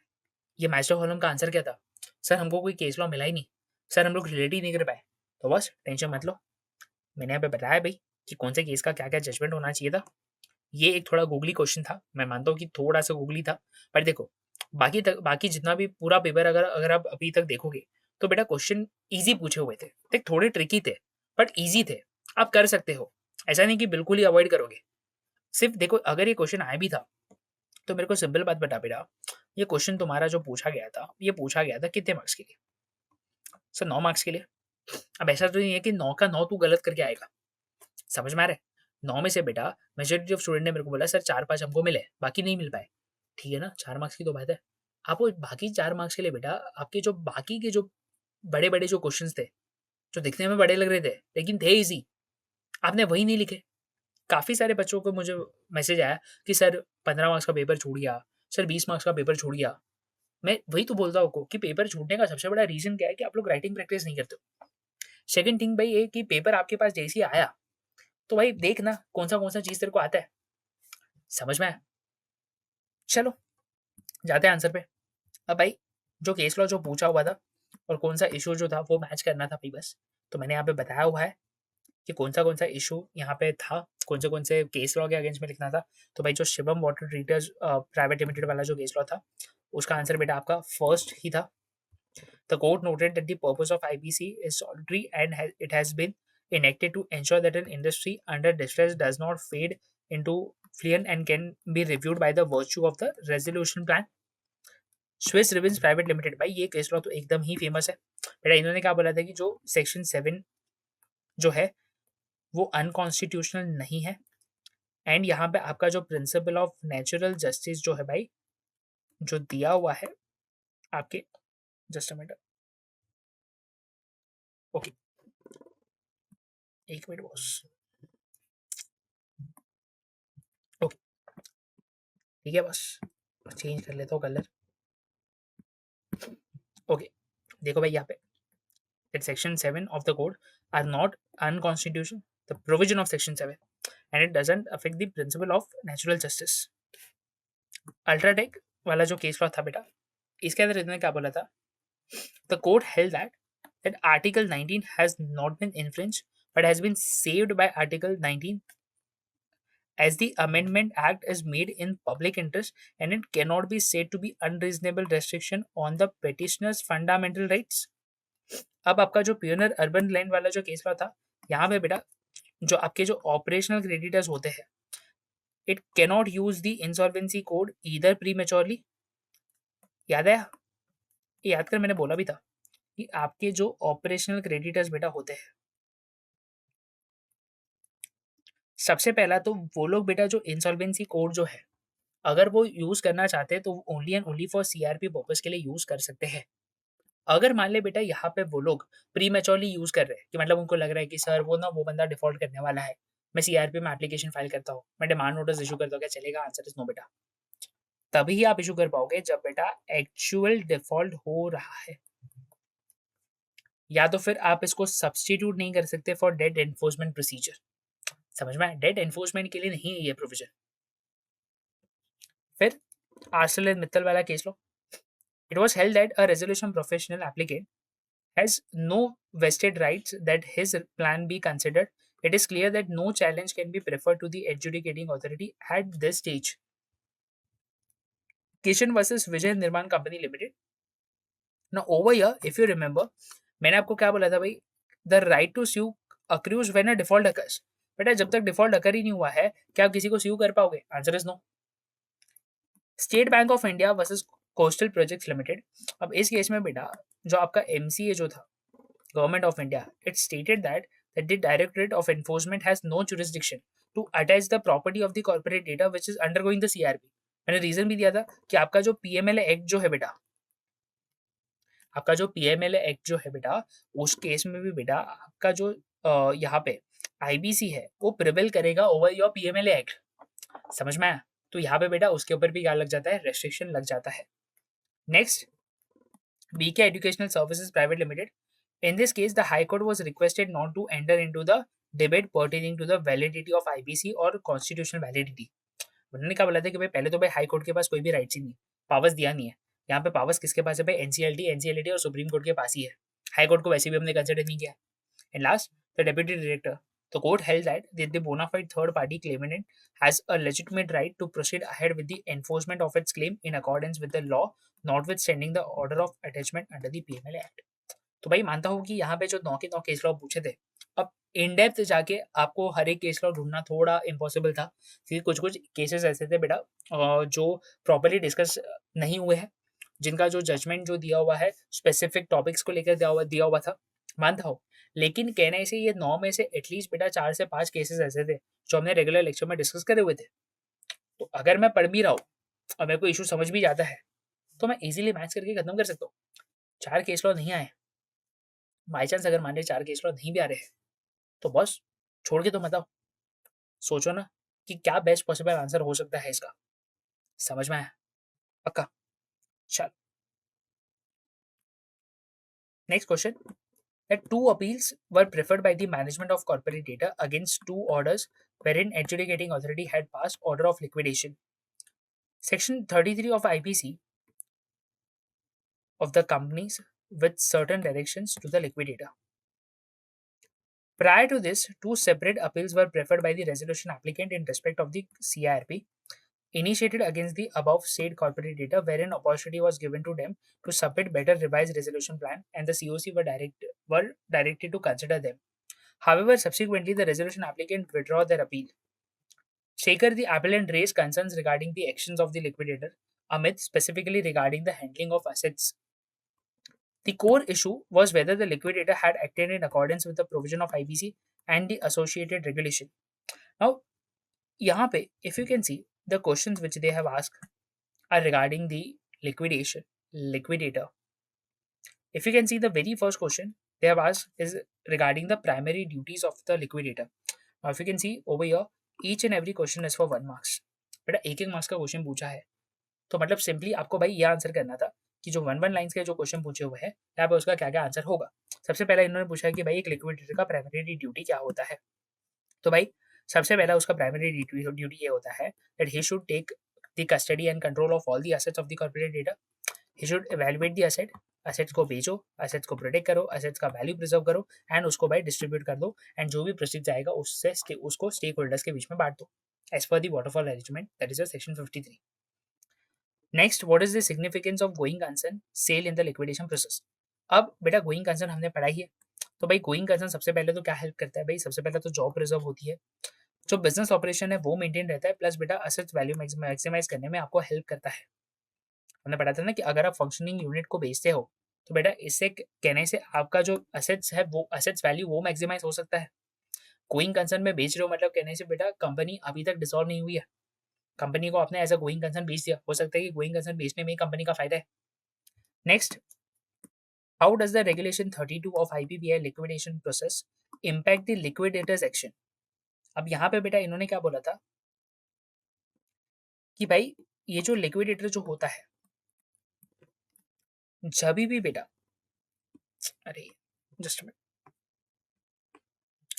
ये मास्टर कॉलम का आंसर क्या था? सर हमको कोई केस लॉ मिला ही नहीं, सर हम लोग रिलेट ही नहीं कर पाए। तो बस टेंशन मत लो, मैंने यहाँ पे बताया भाई कि कौन से केस का क्या क्या जजमेंट होना चाहिए था। ये एक थोड़ा गूगली क्वेश्चन था, मैं मानता हूँ कि थोड़ा सा गूगली था, पर देखो बाकी जितना भी पूरा पेपर अगर अगर आप अभी तक देखोगे, तो बेटा क्वेश्चन इजी पूछे हुए थे। देख थोड़े ट्रिकी थे बट इजी थे, आप कर सकते हो। ऐसा नहीं कि बिल्कुल ही अवॉइड करोगे। सिर्फ देखो, अगर ये क्वेश्चन आया भी था तो मेरे को सिंपल बात बता बेटा, ये क्वेश्चन तुम्हारा जो पूछा गया था, ये पूछा गया था कितने मार्क्स के लिए? सर 9 मार्क्स के लिए। अब ऐसा तो नहीं है कि 9 का 9 तू गलत करके आएगा। समझ में आ रहा है? 9 में से बेटा मेजोरिटी ऑफ स्टूडेंट ने मेरे को बोला सर 4-5 हमको मिले, बाकी नहीं मिल पाए। ठीक है ना, 4 मार्क्स की तो बात है। आपको बाकी 4 मार्क्स के लिए बेटा आपके जो बाकी के जो बड़े बड़े जो क्वेश्चन थे, जो दिखने में बड़े लग रहे थे लेकिन थे इजी, आपने वही नहीं लिखे। काफी सारे बच्चों को मुझे मैसेज आया कि सर 15 मार्क्स का पेपर छूट गया, सर 20 मार्क्स का पेपर छूट गया। मैं वही तो बोलता हूँ कि पेपर छूटने का सबसे बड़ा रीजन क्या है कि आप लोग राइटिंग प्रैक्टिस नहीं करते हो। सेकंड थिंग भाई ये कि पेपर आपके पास जैसे ही आया, तो भाई देख ना कौन सा चीज तेरे को आता है। समझ में आया? चलो जाते हैं आंसर पे। अब भाई जो केस लॉ जो पूछा हुआ था और कौन सा इशू जो था वो मैच करना था भाई बस। तो मैंने यहाँ पे बताया हुआ है कि कौन सा इशू यहाँ पे था, कौन से केस लॉ के अगेंस्ट में लिखना था। तो भाई जो शिवम वाटर ट्रीटर्स प्राइवेट लिमिटेड वाला जो केस लॉ था, उसका आंसर बेटा आपका फर्स्ट ही था। The court noted that the purpose of IBC is solitary and it has been enacted to ensure that an industry under distress does not fade into fleeing and can be reviewed by the virtue of the resolution plan. Swiss Ribbons private limited, भाई ये case law तो एकदम ही famous है बेटा। इन्होंने क्या बोला था कि जो सेक्शन 7 जो है वो अनकॉन्स्टिट्यूशनल नहीं है। एंड यहाँ पे आपका जो प्रिंसिपल ऑफ नेचुरल जस्टिस जो है भाई, जो दिया हुआ है आपके, जस्ट अ मिनट, ओके एक मिनट बॉस, ओके ठीक है बस चेंज कर लेता हूँ कलर। ओके देखो भाई यहाँ पे that section 7 of the code are not unconstitutional, the provision of section 7, and it doesn't affect the principle of natural justice. UltraTech वाला जो केस लॉ था बेटा, इसके अंदर इन्होंने क्या बोला था? The court held that article 19 has not been infringed but has been saved by article 19 as the amendment act is made in public interest and it cannot be said to be unreasonable restriction on the petitioner's fundamental rights. अब आपका जो प्योनर urban land वाला जो case law था, यहाँ पे बेटा जो आपके जो ऑपरेशनल क्रेडिटर्स होते हैं, it cannot use the insolvency code either prematurely. याद है? ये याद कर, मैंने बोला भी था कि आपके जो ऑपरेशनल क्रेडिटर्स बेटा होते हैं, सबसे पहला तो वो लोग बेटा जो इंसॉल्वेंसी कोड जो है, अगर वो यूज करना चाहते हैं तो only and only for CRP purpose के लिए यूज कर सकते हैं। अगर मान ले बेटा यहाँ पे वो लोग प्री मेच्योरली यूज कर रहे हैं कि मतलब उनको लग रहा है कि सर वो ना वो बंदा डिफॉल्ट करने वाला है, मैं सीआरपी में एप्लीकेशन फाइल करता हूँ, मैं डिमांड नोटिस इशू करता हूँ, क्या चलेगा? आंसर इज नो बेटा। तभी आप इशू कर पाओगे जब बेटा एक्चुअल डिफॉल्ट हो रहा है, या तो फिर आप इसको सब्सटीट्यूट नहीं कर सकते फॉर डेट एनफोर्समेंट प्रोसीजर। समझ में? डेट एनफोर्समेंट के लिए नहीं है ये प्रोविजन। फिर आर्सेलर मित्तल वाला case low, It was held that a resolution professional applicant has no vested rights that his plan be considered. It is clear that no challenge can be preferred to the adjudicating authority at this stage. Kishan versus Vijay Nirman Company Limited. Now over here, if you remember, मैंने आपको क्या बोला था भाई, the right to sue accrues when a default occurs. बेटा जब तक default अकर ही नहीं हुआ है, क्या आप किसी को स्यू कर पाओगे? Answer is no. State Bank of India versus Coastal Projects Limited. अब इस केस में बेटा जो आपका एमसीए जो था, government of India, it stated that the directorate of enforcement has no jurisdiction to attach the property of the corporate debtor which is undergoing the CRP. मैंने reason भी दिया था कि आपका जो पीएमएलए एक्ट जो है बेटा, आपका जो पीएमएलए एक्ट जो है बेटा, उस केस में भी बेटा आपका जो यहाँ पे आईबीसी है वो प्रिवेल करेगा ओवर योर पीएमएलए एक्ट. समझ में आया? तो यहाँ पे बेटा उसके ऊपर भी क्या लग जाता है? रेस्ट्रिक्शन लग जाता है. Next, BK Educational Services Private Limited. In this case, the High Court was requested not to enter into the debate pertaining to the validity of IBC or constitutional validity. उन्होंने क्या बोला था कि भाई पहले तो भाई हाई कोर्ट के पास कोई भी राइट्स ही नहीं है, पावर्स दिया नहीं है. यहाँ पे पावर्स किसके पास है भाई? एनसीएलटी और सुप्रीम कोर्ट के पास ही है. हाई कोर्ट को वैसे भी हमने कंसिडर नहीं किया. And last, the deputy director. The court held that the bona fide third party claimant has a legitimate right to proceed ahead with the enforcement of its claim in accordance with the law, notwithstanding the order of attachment under the PMLA Act. तो भाई मानता हूँ कि यहाँ पे जो 9 के 9 case law पूछे थे, अब इन डेप्थ जाके आपको हर एक केस लॉ ढूंढना थोड़ा इम्पॉसिबल था, क्योंकि कुछ कुछ केसेस ऐसे थे बेटा जो प्रॉपरली डिस्कस नहीं हुए हैं, जिनका जो जजमेंट जो दिया हुआ है स्पेसिफिक टॉपिक्स को लेकर दिया हुआ था, मानता हूँ. लेकिन कहने से ये 9 में से एटलीस्ट बेटा 4 से 5 केसेस ऐसे थे जो हमने रेगुलर लेक्चर में डिस्कस करे हुए थे. तो अगर मैं पढ़ भी रहा हूँ और मेरे को इशू समझ भी जाता है तो मैं इजीली मैच करके खत्म कर सकता हूँ. 4 केस लॉ नहीं आए, बाई चांस अगर मान लीजिए 4 केस लॉ नहीं भी आ रहे हैं तो बस छोड़ के तो मत आओ. सोचो ना कि क्या बेस्ट पॉसिबल आंसर हो सकता है इसका. समझ में आया? पक्का? चल, next question. That two appeals were preferred by the management of corporate data against two orders wherein adjudicating authority had passed order of liquidation. Section 33 of IPC of the companies with certain directions to the liquidator. Prior to this, two separate appeals were preferred by the resolution applicant in respect of the CIRP initiated against the above said corporate data, wherein opportunity was given to them to submit better revised resolution plan and the COC were directed to consider them. However, subsequently the resolution applicant withdrew their appeal. Shaker, the appellant, raised concerns regarding the actions of the liquidator, Amit, specifically regarding the handling of assets. The core issue was whether the liquidator had acted in accordance with the provision of IBC and the associated regulation. Now, यहाँ पे, if you can see, the questions which they have asked are regarding the liquidator. If you can see, the very first question they have asked is regarding the primary duties of the liquidator. Now, if you can see over here, each and every question is for 1 marks. बेटा एक marks का question पूछा है, तो मतलब simply आपको भाई ये आंसर करना था कि जो 1 लाइन्स के जो क्वेश्चन पूछे हुए हैं यहाँ पे उसका क्या क्या आंसर होगा. सबसे पहला इन्होंने पूछा है कि भाई एक लिक्विडेटर का प्राइमरी ड्यूटी क्या होता है. तो भाई सबसे पहला उसका प्राइमरी ड्यूटी ये होता है that he should take the custody and control of all the assets of the corporate debtor. He should evaluate the assets को बेचो, एसेट्स को प्रोटेक्ट करो, एसेट्स का वैल्यू प्रिजर्व करो एंड उसको भाई डिस्ट्रीब्यूट कर दो एंड जो भी प्रोसीड जाएगा उससे उसको स्टेक होल्डर्स के बीच में बांट दो as per the waterfall arrangement, that is section 53. Next, what is the significance of going concern sale in the liquidation process. अब बेटा गोइंग कंसर्न हमने पढ़ाई है, तो भाई गोइंग कंसर्न सबसे पहले तो क्या हेल्प करता है भाई, सबसे पहले तो जॉब प्रिजर्व होती है, जो बिजनेस ऑपरेशन है वो मेंटेन रहता है, प्लस बेटा एसेट्स वैल्यू मैक्सिमाइज करने में आपको हेल्प करता है. हमने पढ़ा था ना कि अगर आप फंक्शनिंग यूनिट को बेचते हो तो बेटा इससे कहने से आपका जो एसेट्स है वो एसेट्स वैल्यू वो मैक्सिमाइज हो सकता है. गोइंग कंसर्न में बेच रहे हो मतलब कहने से बेटा कंपनी अभी तक डिसॉल्व नहीं हुई है, कंपनी को आपने एज अ गोइंग कंसर्न बेच दिया, हो सकता है कि गोइंग कंसर्न बेचने में ही कंपनी का फायदा है. Next, how does the regulation 32 of IBBI liquidation process impact the liquidator's action. अब यहाँ पे बेटा इन्होंने क्या बोला था कि भाई ये जो लिक्विडेटर जो होता है जब भी बेटा, अरे जस्ट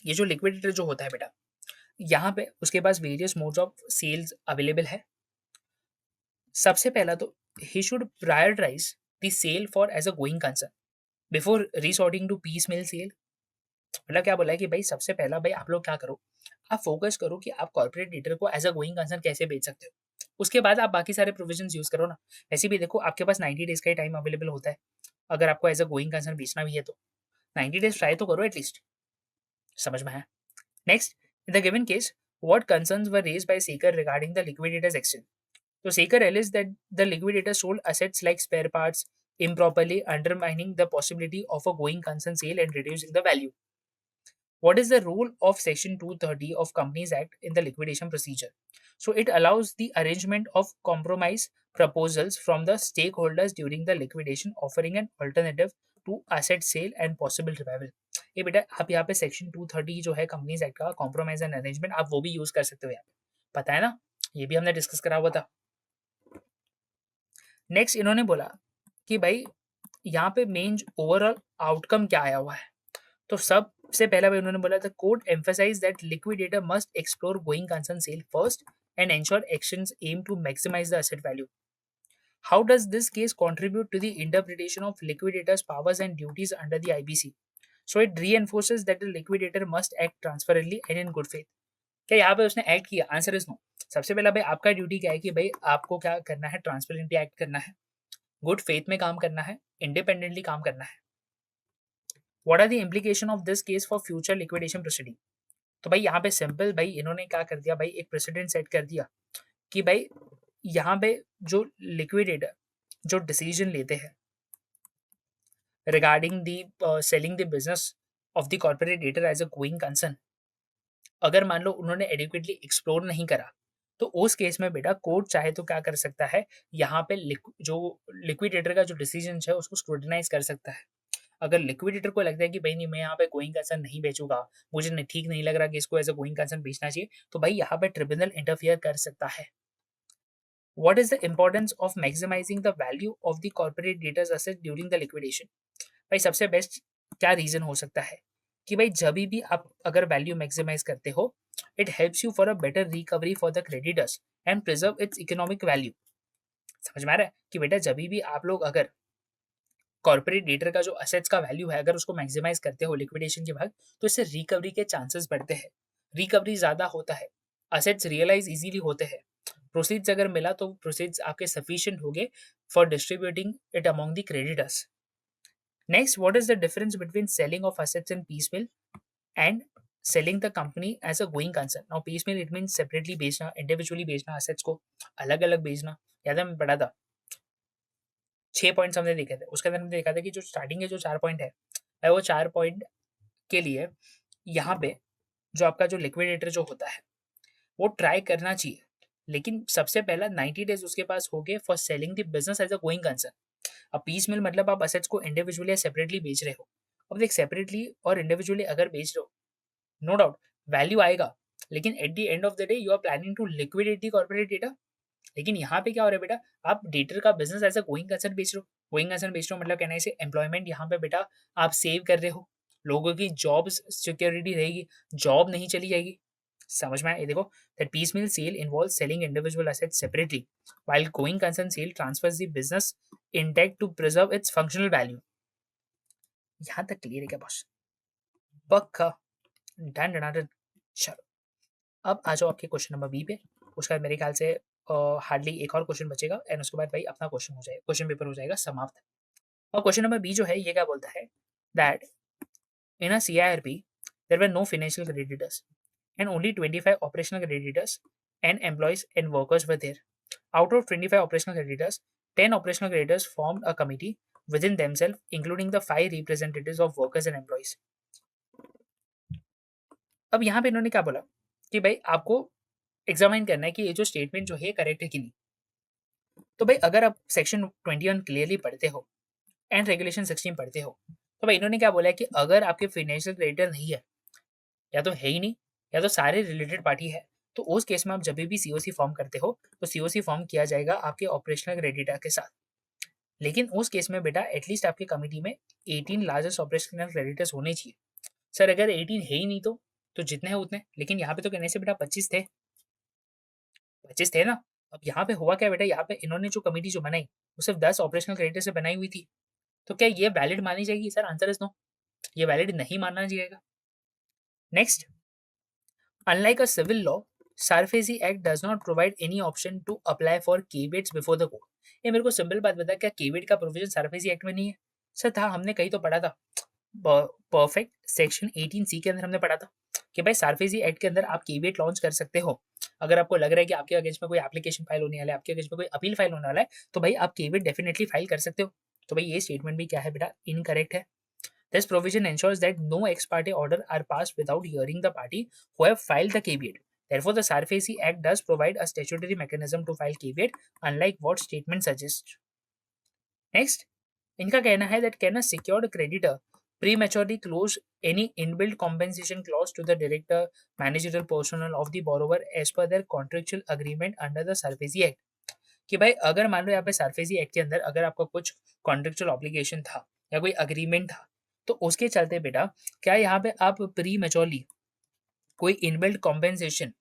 ये जो लिक्विडेटर जो होता है बेटा यहाँ पे उसके पास various modes of sales available है. सबसे पहला तो he should prioritise the sale for as a going concern before resorting to piecemeal sale. मतलब क्या बोला है कि भाई सबसे पहला भाई आप लोग क्या करो, आप फोकस करो कि आप कॉर्पोरेट डेटर को एज अ गोइंग कंसर्न कैसे बेच सकते हो, उसके बाद आप बाकी सारे प्रोविजन यूज करो ना। वैसे भी देखो आपके पास 90 डेज का ही टाइम अवेलेबल होता है, अगर आपको एज अ गोइंग कंसर्न बेचना भी है तो 90 डेज ट्राई तो करो एटलीस्ट। समझ में आया? Next, in the given case what concerns were raised by Seeker regarding the liquidator's action? So Seeker alleged that the liquidator sold assets like spare parts improperly, undermining the possibility of a going concern sale and reducing the value. What is the rule of Section 230 of Companies Act in the liquidation procedure? So it allows the arrangement of compromise proposals from the stakeholders during the liquidation, offering an alternative to asset sale and possible revival. ये बेटा आप यहाँ पे section 230 जो है companies act का compromise and arrangement आप वो भी यूज कर सकते हो यहाँ पे, पता है ना, ये भी हमने डिस्कस करा हुआ था। नेक्स्ट इन्होंने बोला कि भाई यहाँ पे मेन ओवरऑल आउटकम क्या आया हुआ है, तो सबसे पहला भाई उन्होंने बोला था court emphasise that liquidator must explore going concern sale first and ensure actions aim to maximise the asset value. How does this case contribute to the interpretation of liquidator's powers and duties under the IBC? So it reinforces that the liquidator must act transparently and in good faith. क्या यहाँ पे उसने act किया? Answer is no. सबसे पहला भाई आपका duty क्या है कि भाई आपको क्या करना है, ट्रांसपेरेंटली एक्ट करना है, गुड फेथ में काम करना है, इंडिपेंडेंटली काम करना है। What are the implication of this case for future liquidation proceeding? तो भाई यहाँ पे सिंपल भाई इन्होंने क्या कर दिया, भाई एक प्रेसिडेंट सेट कर दिया कि भाई यहाँ पे जो लिक्विडेटर जो डिसीजन लेते हैं regarding the selling the business of the corporate debtor as a going concern, अगर मान लो उन्होंने एडिक्वेटली एक्सप्लोर नहीं करा तो उस केस में बेटा कोर्ट चाहे तो क्या कर सकता है, यहाँ पे जो लिक्विडेटर का जो डिसीजन है उसको स्क्रूटिनाइज कर सकता है। अगर लिक्विडेटर को लगता है कि भाई नहीं मैं यहाँ पे गोइंग कंसर्न नहीं बेचूंगा, मुझे ठीक नहीं लग रहा कि इसको एज अ गोइंग कंसर्न बेचना चाहिए, तो भाई यहाँ पे ट्रिब्यूनल इंटरफियर कर सकता है। What is the importance of maximising the value of the corporate debtors asset during the liquidation? भाई सबसे बेस्ट क्या रीजन हो सकता है कि भाई जब भी आप अगर वैल्यू मैक्सिमाइज करते हो it helps you for a better recovery for the creditors and preserve it's economic value. समझ में आ रहा है कि बेटा जब भी आप लोग अगर कॉर्पोरेट डेटर का जो असेट्स का वैल्यू है अगर उसको मैक्सिमाइज करते हो लिक्विडेशन के बाद तो इससे रिकवरी के चांसेस बढ़ते हैं, रिकवरी ज्यादा होता है, असेट्स रियलाइज इजीली होते हैं, प्रोसीड्स अगर मिला तो प्रोसीड्स आपके सफिशिएंट हो गए for distributing it among the creditors. Next, what is the difference between selling of assets in piecemeal and selling the company as a going concern? Now piecemeal it means separately बेचना, individually बेचना, assets को अलग अलग बेचना। याद है मैं पढ़ा था 6 पॉइंट्स हमने देखे थे, उसके अंदर हमने देखा था कि जो स्टार्टिंग के जो 4 पॉइंट है वो 4 पॉइंट के लिए यहाँ पे जो आपका जो लिक्विडेटर जो होता है वो ट्राई करना चाहिए, लेकिन सबसे पहला 90 डेज उसके पास हो गए for selling the business as a going concern. अब पीस मिल मतलब आप असेट्स को इंडिविजुअली या सेपरेटली बेच रहे हो। अब देख सेपरेटली और इंडिविजुअली अगर बेच रहे हो नो डाउट वैल्यू आएगा, लेकिन at the end of the day you are planning to liquidate the corporate debtor. लेकिन यहाँ पे क्या हो रहा है बेटा, आप डेटर का business as a going concern बेच रहे हो। गोइंग कंसर्न बेच रहे हो मतलब कहना है इसे एम्प्लॉयमेंट यहाँ पे बेटा आप सेव कर रहे हो, लोगों की जॉब सिक्योरिटी रहेगी, जॉब नहीं चली जाएगी। समझ में आया? ये देखो that piecemeal sale involves selling individual assets separately while going concern sale transfers the business intact to preserve its functional value। यहाँ तक क्लियर है क्या बॉस? पक्का? Done done done. चलो अब आ जाओ आपके क्वेश्चन नंबर बी पे। उसका मेरे ख्याल से हार्डली एक और क्वेश्चन बचेगा एंड उसके बाद भाई अपना क्वेश्चन हो जाएगा, क्वेश्चन पेपर हो जाएगा समाप्त। और क्वेश्चन नंबर बी जो है ये क्या बोलता है that in a CIRP there were no financial creditors and only 25 operational creditors and employees and workers were there. Out of 25 operational creditors, 10 operational creditors formed a committee within themselves, including the 5 representatives of workers and employees. अब यहाँ पे इन्होंने क्या बोला कि भाई आपको examine करना है कि ये जो स्टेटमेंट जो है करेक्ट है कि नहीं। तो भाई अगर आप सेक्शन 21 क्लियरली पढ़ते हो एंड रेगुलेशन 16 पढ़ते हो तो भाई इन्होंने क्या बोला है कि अगर आपके फाइनेंशियल क्रेडिटर नहीं है या तो है ही नहीं या तो सारे रिलेटेड पार्टी है, तो उस केस में आप जब भी सीओसी फॉर्म करते हो तो सीओसी फॉर्म किया जाएगा आपके ऑपरेशनल क्रेडिटर के साथ। लेकिन उस केस में बेटा एटलीस्ट आपकी कमिटी में 18 लार्जेस्ट ऑपरेशनल क्रेडिटर्स होने चाहिए। सर अगर 18 है ही नहीं तो जितने हैं उतने, लेकिन यहाँ पे तो कहने से बेटा 25 थे, 25 थे ना। अब यहाँ पे हुआ क्या बेटा, यहाँ पे इन्होंने जो कमेटी जो बनाई वो सिर्फ 10 ऑपरेशनल क्रेडिटर से बनाई हुई थी, तो क्या ये वैलिड मानी जाएगी? सर आंसर इज नो, ये वैलिड नहीं माना जाएगा। Next, unlike a civil law, Sarfazi Act does not provide any option to apply for caveats before the court. ये मेरे को सिंपल बात बता, क्या केवेट का प्रोविजन सार्फेसी एक्ट में नहीं है? सर था, हमने कहीं तो पढ़ा था, परफेक्ट सेक्शन 18C के अंदर हमने पढ़ा था कि भाई सार्फेसी एक्ट के अंदर आप केवेट लॉन्च कर सकते हो। अगर आपको लग रहा है कि आपके अगेंस्ट में कोई एप्लीकेशन फाइल होने वाला है, आपके अगेंस्ट में कोई अपील फाइल होने वाला है, तो भाई आप केवेट डेफिनेटली फाइल कर सकते हो। तो भाई ये स्टेटमेंट भी क्या है बेटा, इनकरेक्ट है। This provision ensures that no ex parte order are passed without hearing the party who have filed the caveat. Therefore, the Sarfazi Act does provide a statutory mechanism to file caveat, unlike what statement suggests. Next, इनका कहना है that can a secured creditor prematurely close any inbuilt compensation clause to the director managerial personnel of the borrower as per their contractual agreement under the Sarfazi Act. कि भाई अगर मान लो यहाँ पे SARFAESI act के अंदर अगर आपका कुछ कॉन्ट्रेक्चुअल ऑब्लिगेशन था या कोई अग्रीमेंट था, तो उसके चलते बेटा क्या यहाँ पे आप प्री मेच्योरली कोई इनबिल्ट कॉम्पेंसेशन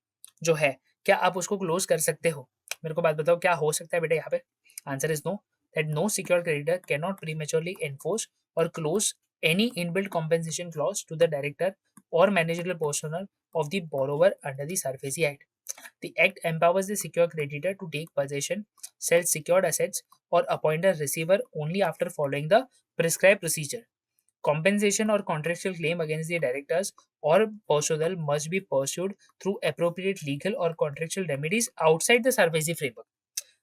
जो है, क्या आप उसको क्लोज कर सकते हो? मेरे को बात बताओ क्या हो सकता है बेटा यहाँ पे? Answer is no, that no secured creditor can not prematurely enforce और close any inbuilt compensation clause to the director or managerial personnel of the borrower under the Sarfazi Act. The Act empowers the secured creditor to take possession, sell secured assets, or appoint a receiver only after following the prescribed procedure. Compensation or contractual claim against the directors or personnel must be pursued through appropriate legal or contractual remedies outside the Sarfazi framework.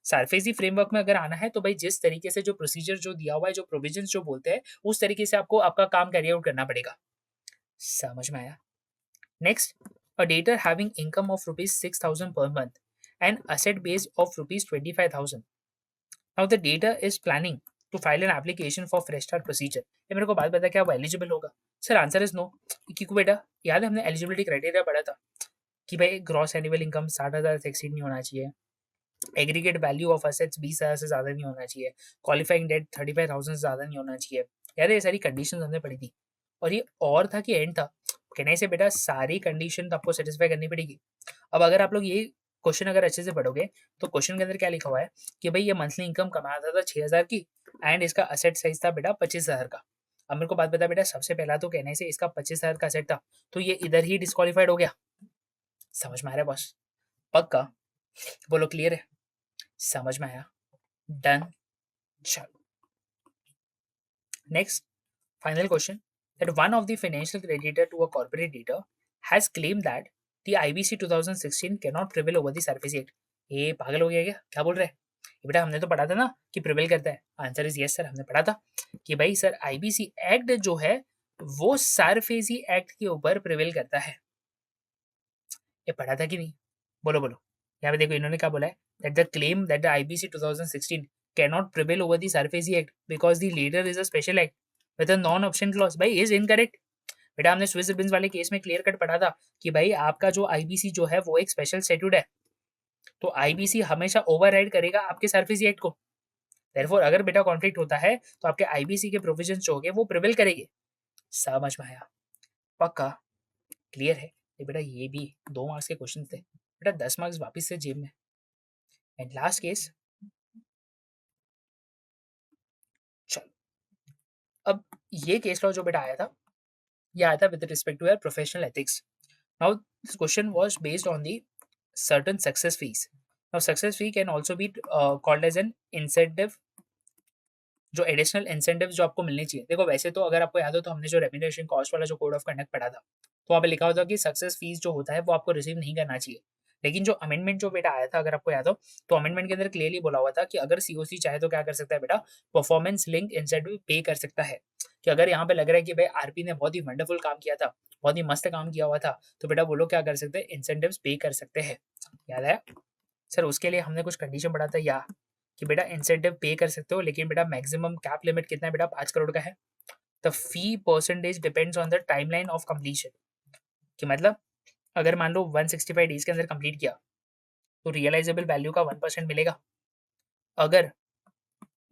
SARFAESI framework में अगर आना है तो भाई जिस तरीके से जो प्रोसीजर जो दिया हुआ है, जो प्रोविजंस जो बोलते हैं, उस तरीके से आपको आपका काम कैरी आउट करना पड़ेगा। समझ में आया? Next, a debtor having income of rupees 6,000 per month and asset base of rupees 25,000. Now the debtor is planning to file an application for fresh start procedure. ये मेरे को बात बता, क्या वो एलिजिबल होगा? सर आंसर इज नो, क्योंकि बेटा याद है हमने एलिजिबिलिटी क्राइटेरिया पढ़ा था कि भाई ग्रॉस एनुअल इनकम 60,000 से एक्सीड नहीं होना चाहिए, एग्रीगेट वैल्यू ऑफ असेट्स 20,000 से ज़्यादा नहीं होना चाहिए, क्वालिफाइंग डेट 35,000 से ज़्यादा नहीं होना चाहिए। यार ये सारी कंडीशन हमने पढ़ी थी, और ये और था कि एंड था, कहने से बेटा सारी कंडीशन तो आपको सेटिस्फाई करनी पड़ेगी। अब अगर आप लोग ये क्वेश्चन अगर अच्छे से पढ़ोगे तो क्वेश्चन के अंदर क्या लिखा हुआ है कि भाई ये मंथली इनकम कमाता था 6,000 की एंड इसका असेट साइज था बेटा 25,000 का। अब मेरे को बात बता बेटा, सबसे पहला तो कहने से इसका 25,000 का असेट था, तो ये इधर ही डिस्क्वालीफाइड हो गया। समझ में आ रहा है बॉस? पक्का बोलो, क्लियर है? समझ में आया? डन। चलो next, final question, that one of the financial creditor to a corporate debtor has claimed that the IBC 2016 cannot prevail over the Sarfazi Act. ये पागल हो गया क्या बोल रहे हैं? ये बेटा हमने तो पढ़ा था ना कि प्रिवेल करता है। आंसर इज यस सर, हमने पढ़ा था कि भाई सर आईबीसी एक्ट जो है वो सारफेजी एक्ट के ऊपर प्रिवेल करता है। ये पढ़ा था कि नहीं? बोलो बोलो। यहाँ पे देखो इन्होंने क्या बोला है, that the claim that the IBC 2016 cannot prevail over the Sarfazi Act because the later is a special act with a non option clause, भाई is incorrect। बेटा हमने स्विस रिबन्स वाले केस में क्लियर कट पढ़ा था कि भाई आपका जो आईबीसी जो है वो एक स्पेशल स्टैट्यूट है, तो आईबीसी हमेशा ओवरराइड करेगा आपके सरफेसी एक्ट को। देयरफॉर अगर बेटा कॉन्फ्लिक्ट होता है तो आपके आईबीसी के प्रोविजन जो होंगे वो प्रिवेल करेंगे। समझ में आया? पक्का क्लियर है? ये बेटा ये भी 2 मार्क्स के क्वेश्चन थे बेटा, 10 मार्क्स वापस से जेब में। एंड लास्ट केस, चलो अब ये केस लॉ जो बेटा आया था, ये आया था with respect to your professional ethics. Now this question was based on the certain success fees. Now success fee can also be called as an incentive, जो एडिशनल इंसेंटिव जो आपको मिलनी चाहिए। देखो वैसे तो अगर आपको याद हो तो हमने जो रेम्यूनरेशन कॉस्ट वाला जो कोड ऑफ कंडक्ट पढ़ा था, तो वहाँ पे लिखा होता कि सक्सेस फीस जो होता है वो आपको रिसीव नहीं करना चाहिए। लेकिन जो अमेंडमेंट जो बेटा आया था अगर आपको याद हो, तो अमेंडमेंट के अंदर क्लियरली बोला हुआ था कि अगर सीओसी चाहे तो क्या कर सकता है बेटा, परफॉर्मेंस लिंक इंसेंटिव पे कर सकता है। कि अगर यहाँ पे लग रहा है कि भाई आरपी ने बहुत ही वंडरफुल काम किया था, बहुत ही मस्त काम किया हुआ था, तो बेटा वो लोग क्या कर सकते हैं, इंसेंटिव्स पे कर सकते हैं। याद है सर? उसके लिए हमने कुछ कंडीशन पढ़ा था या कि बेटा इंसेंटिव पे कर सकते हो, लेकिन बेटा मैक्सिमम कैप लिमिट कितना है बेटा, 5 करोड़ का है। The fee percentage depends on the timeline of completion. कि मतलब अगर मान लो 165 डेज के अंदर कंप्लीट किया तो रियलाइजेबल वैल्यू का 1% मिलेगा। अगर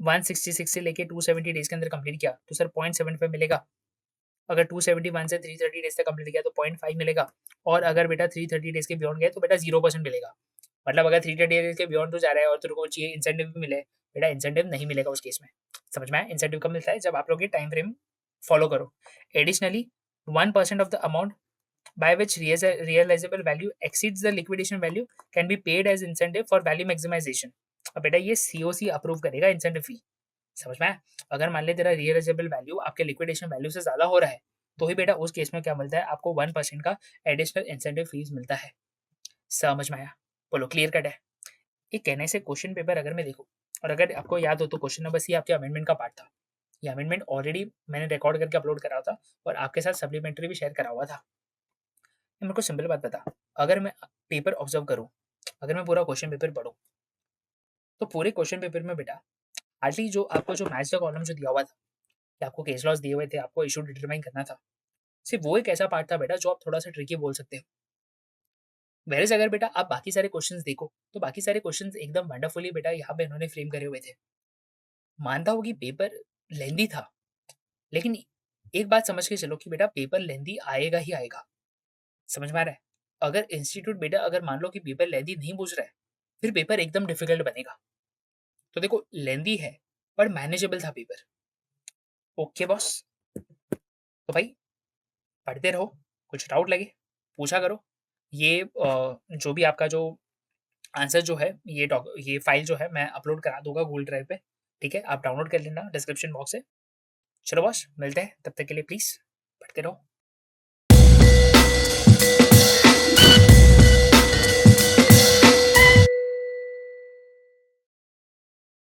166 से लेके 270 डेज के अंदर कंप्लीट किया तो सर 0.75 मिलेगा। अगर 271 से 330 डेज तक कंप्लीट किया तो 0.5 मिलेगा। और अगर बेटा 330 डेज के बियॉन्ड गए तो बेटा 0% मिलेगा। मतलब अगर 330 डेज के बियॉन्ड तो जा रहा है और तेरे को चाहिए इंसेंटिव भी मिले, बेटा इंसेंटिव नहीं मिलेगा उस केस में। समझ में आया? इंसेंटिव कब मिलता है? जब आप लोग ये टाइम फ्रेम फॉलो करो। Additionally 1% of the amount by which realizable value exceeds the liquidation value can be paid as incentive for value maximization। अब बेटा ये सीओसी अप्रूव करेगा इंसेंटिव फी। समझ में आया? अगर मान ले तेरा रियलाइजेबल वैल्यू आपके लिक्विडेशन वैल्यू से ज्यादा हो रहा है तो ही बेटा उस केस में क्या मिलता है आपको 1% का एडिशनल इंसेंटिव फीस मिलता है। समझ में आया? बोलो क्लियर कट है? ये कहने से क्वेश्चन पेपर अगर मैं देखूँ और अगर आपको याद हो तो क्वेश्चन नंबर सी आपके अमेंडमेंट का पार्ट था। ये अमेंडमेंट ऑलरेडी मैंने रिकॉर्ड करके अपलोड करा था और आपके साथ सप्लीमेंट्री भी शेयर करा हुआ था। मेरे को सिंपल बात बता, अगर मैं पेपर ऑब्जर्व करूं, अगर मैं पूरा क्वेश्चन पेपर पढूं, तो पूरे क्वेश्चन पेपर में बेटा हार्डली जो आपको जो मैच द कॉलम जो दिया हुआ था कि आपको केस लॉस दिए हुए थे, आपको इशू डिटरमाइन करना था, सिर्फ वो एक ऐसा पार्ट था बेटा जो आप थोड़ा सा ट्रिकी बोल सकते हो। वेरएज अगर बेटा आप बाकी सारे क्वेश्चंस देखो तो बाकी सारे क्वेश्चंस एकदम वंडरफुली बेटा यहाँ पे इन्होंने फ्रेम करे हुए थे। मानता हूँ कि पेपर लेंदी था, लेकिन एक बात समझ के चलो कि बेटा पेपर लेंदी आएगा ही आएगा। समझ में आ रहा है? अगर इंस्टीट्यूट बेटा अगर मान लो कि पेपर लेंदी नहीं पूछ रहा है, फिर पेपर एकदम डिफिकल्ट बनेगा। तो देखो लेंदी है पर मैनेजेबल था पेपर। ओके बॉस, तो भाई पढ़ते रहो, कुछ डाउट लगे पूछा करो। ये जो भी आपका जो आंसर जो है ये फाइल जो है मैं अपलोड करा दूंगा गूगल ड्राइव पे। ठीक है, आप डाउनलोड कर लेना डिस्क्रिप्शन बॉक्स से। चलो बॉस मिलते हैं, तब तक के लिए प्लीज पढ़ते रहो।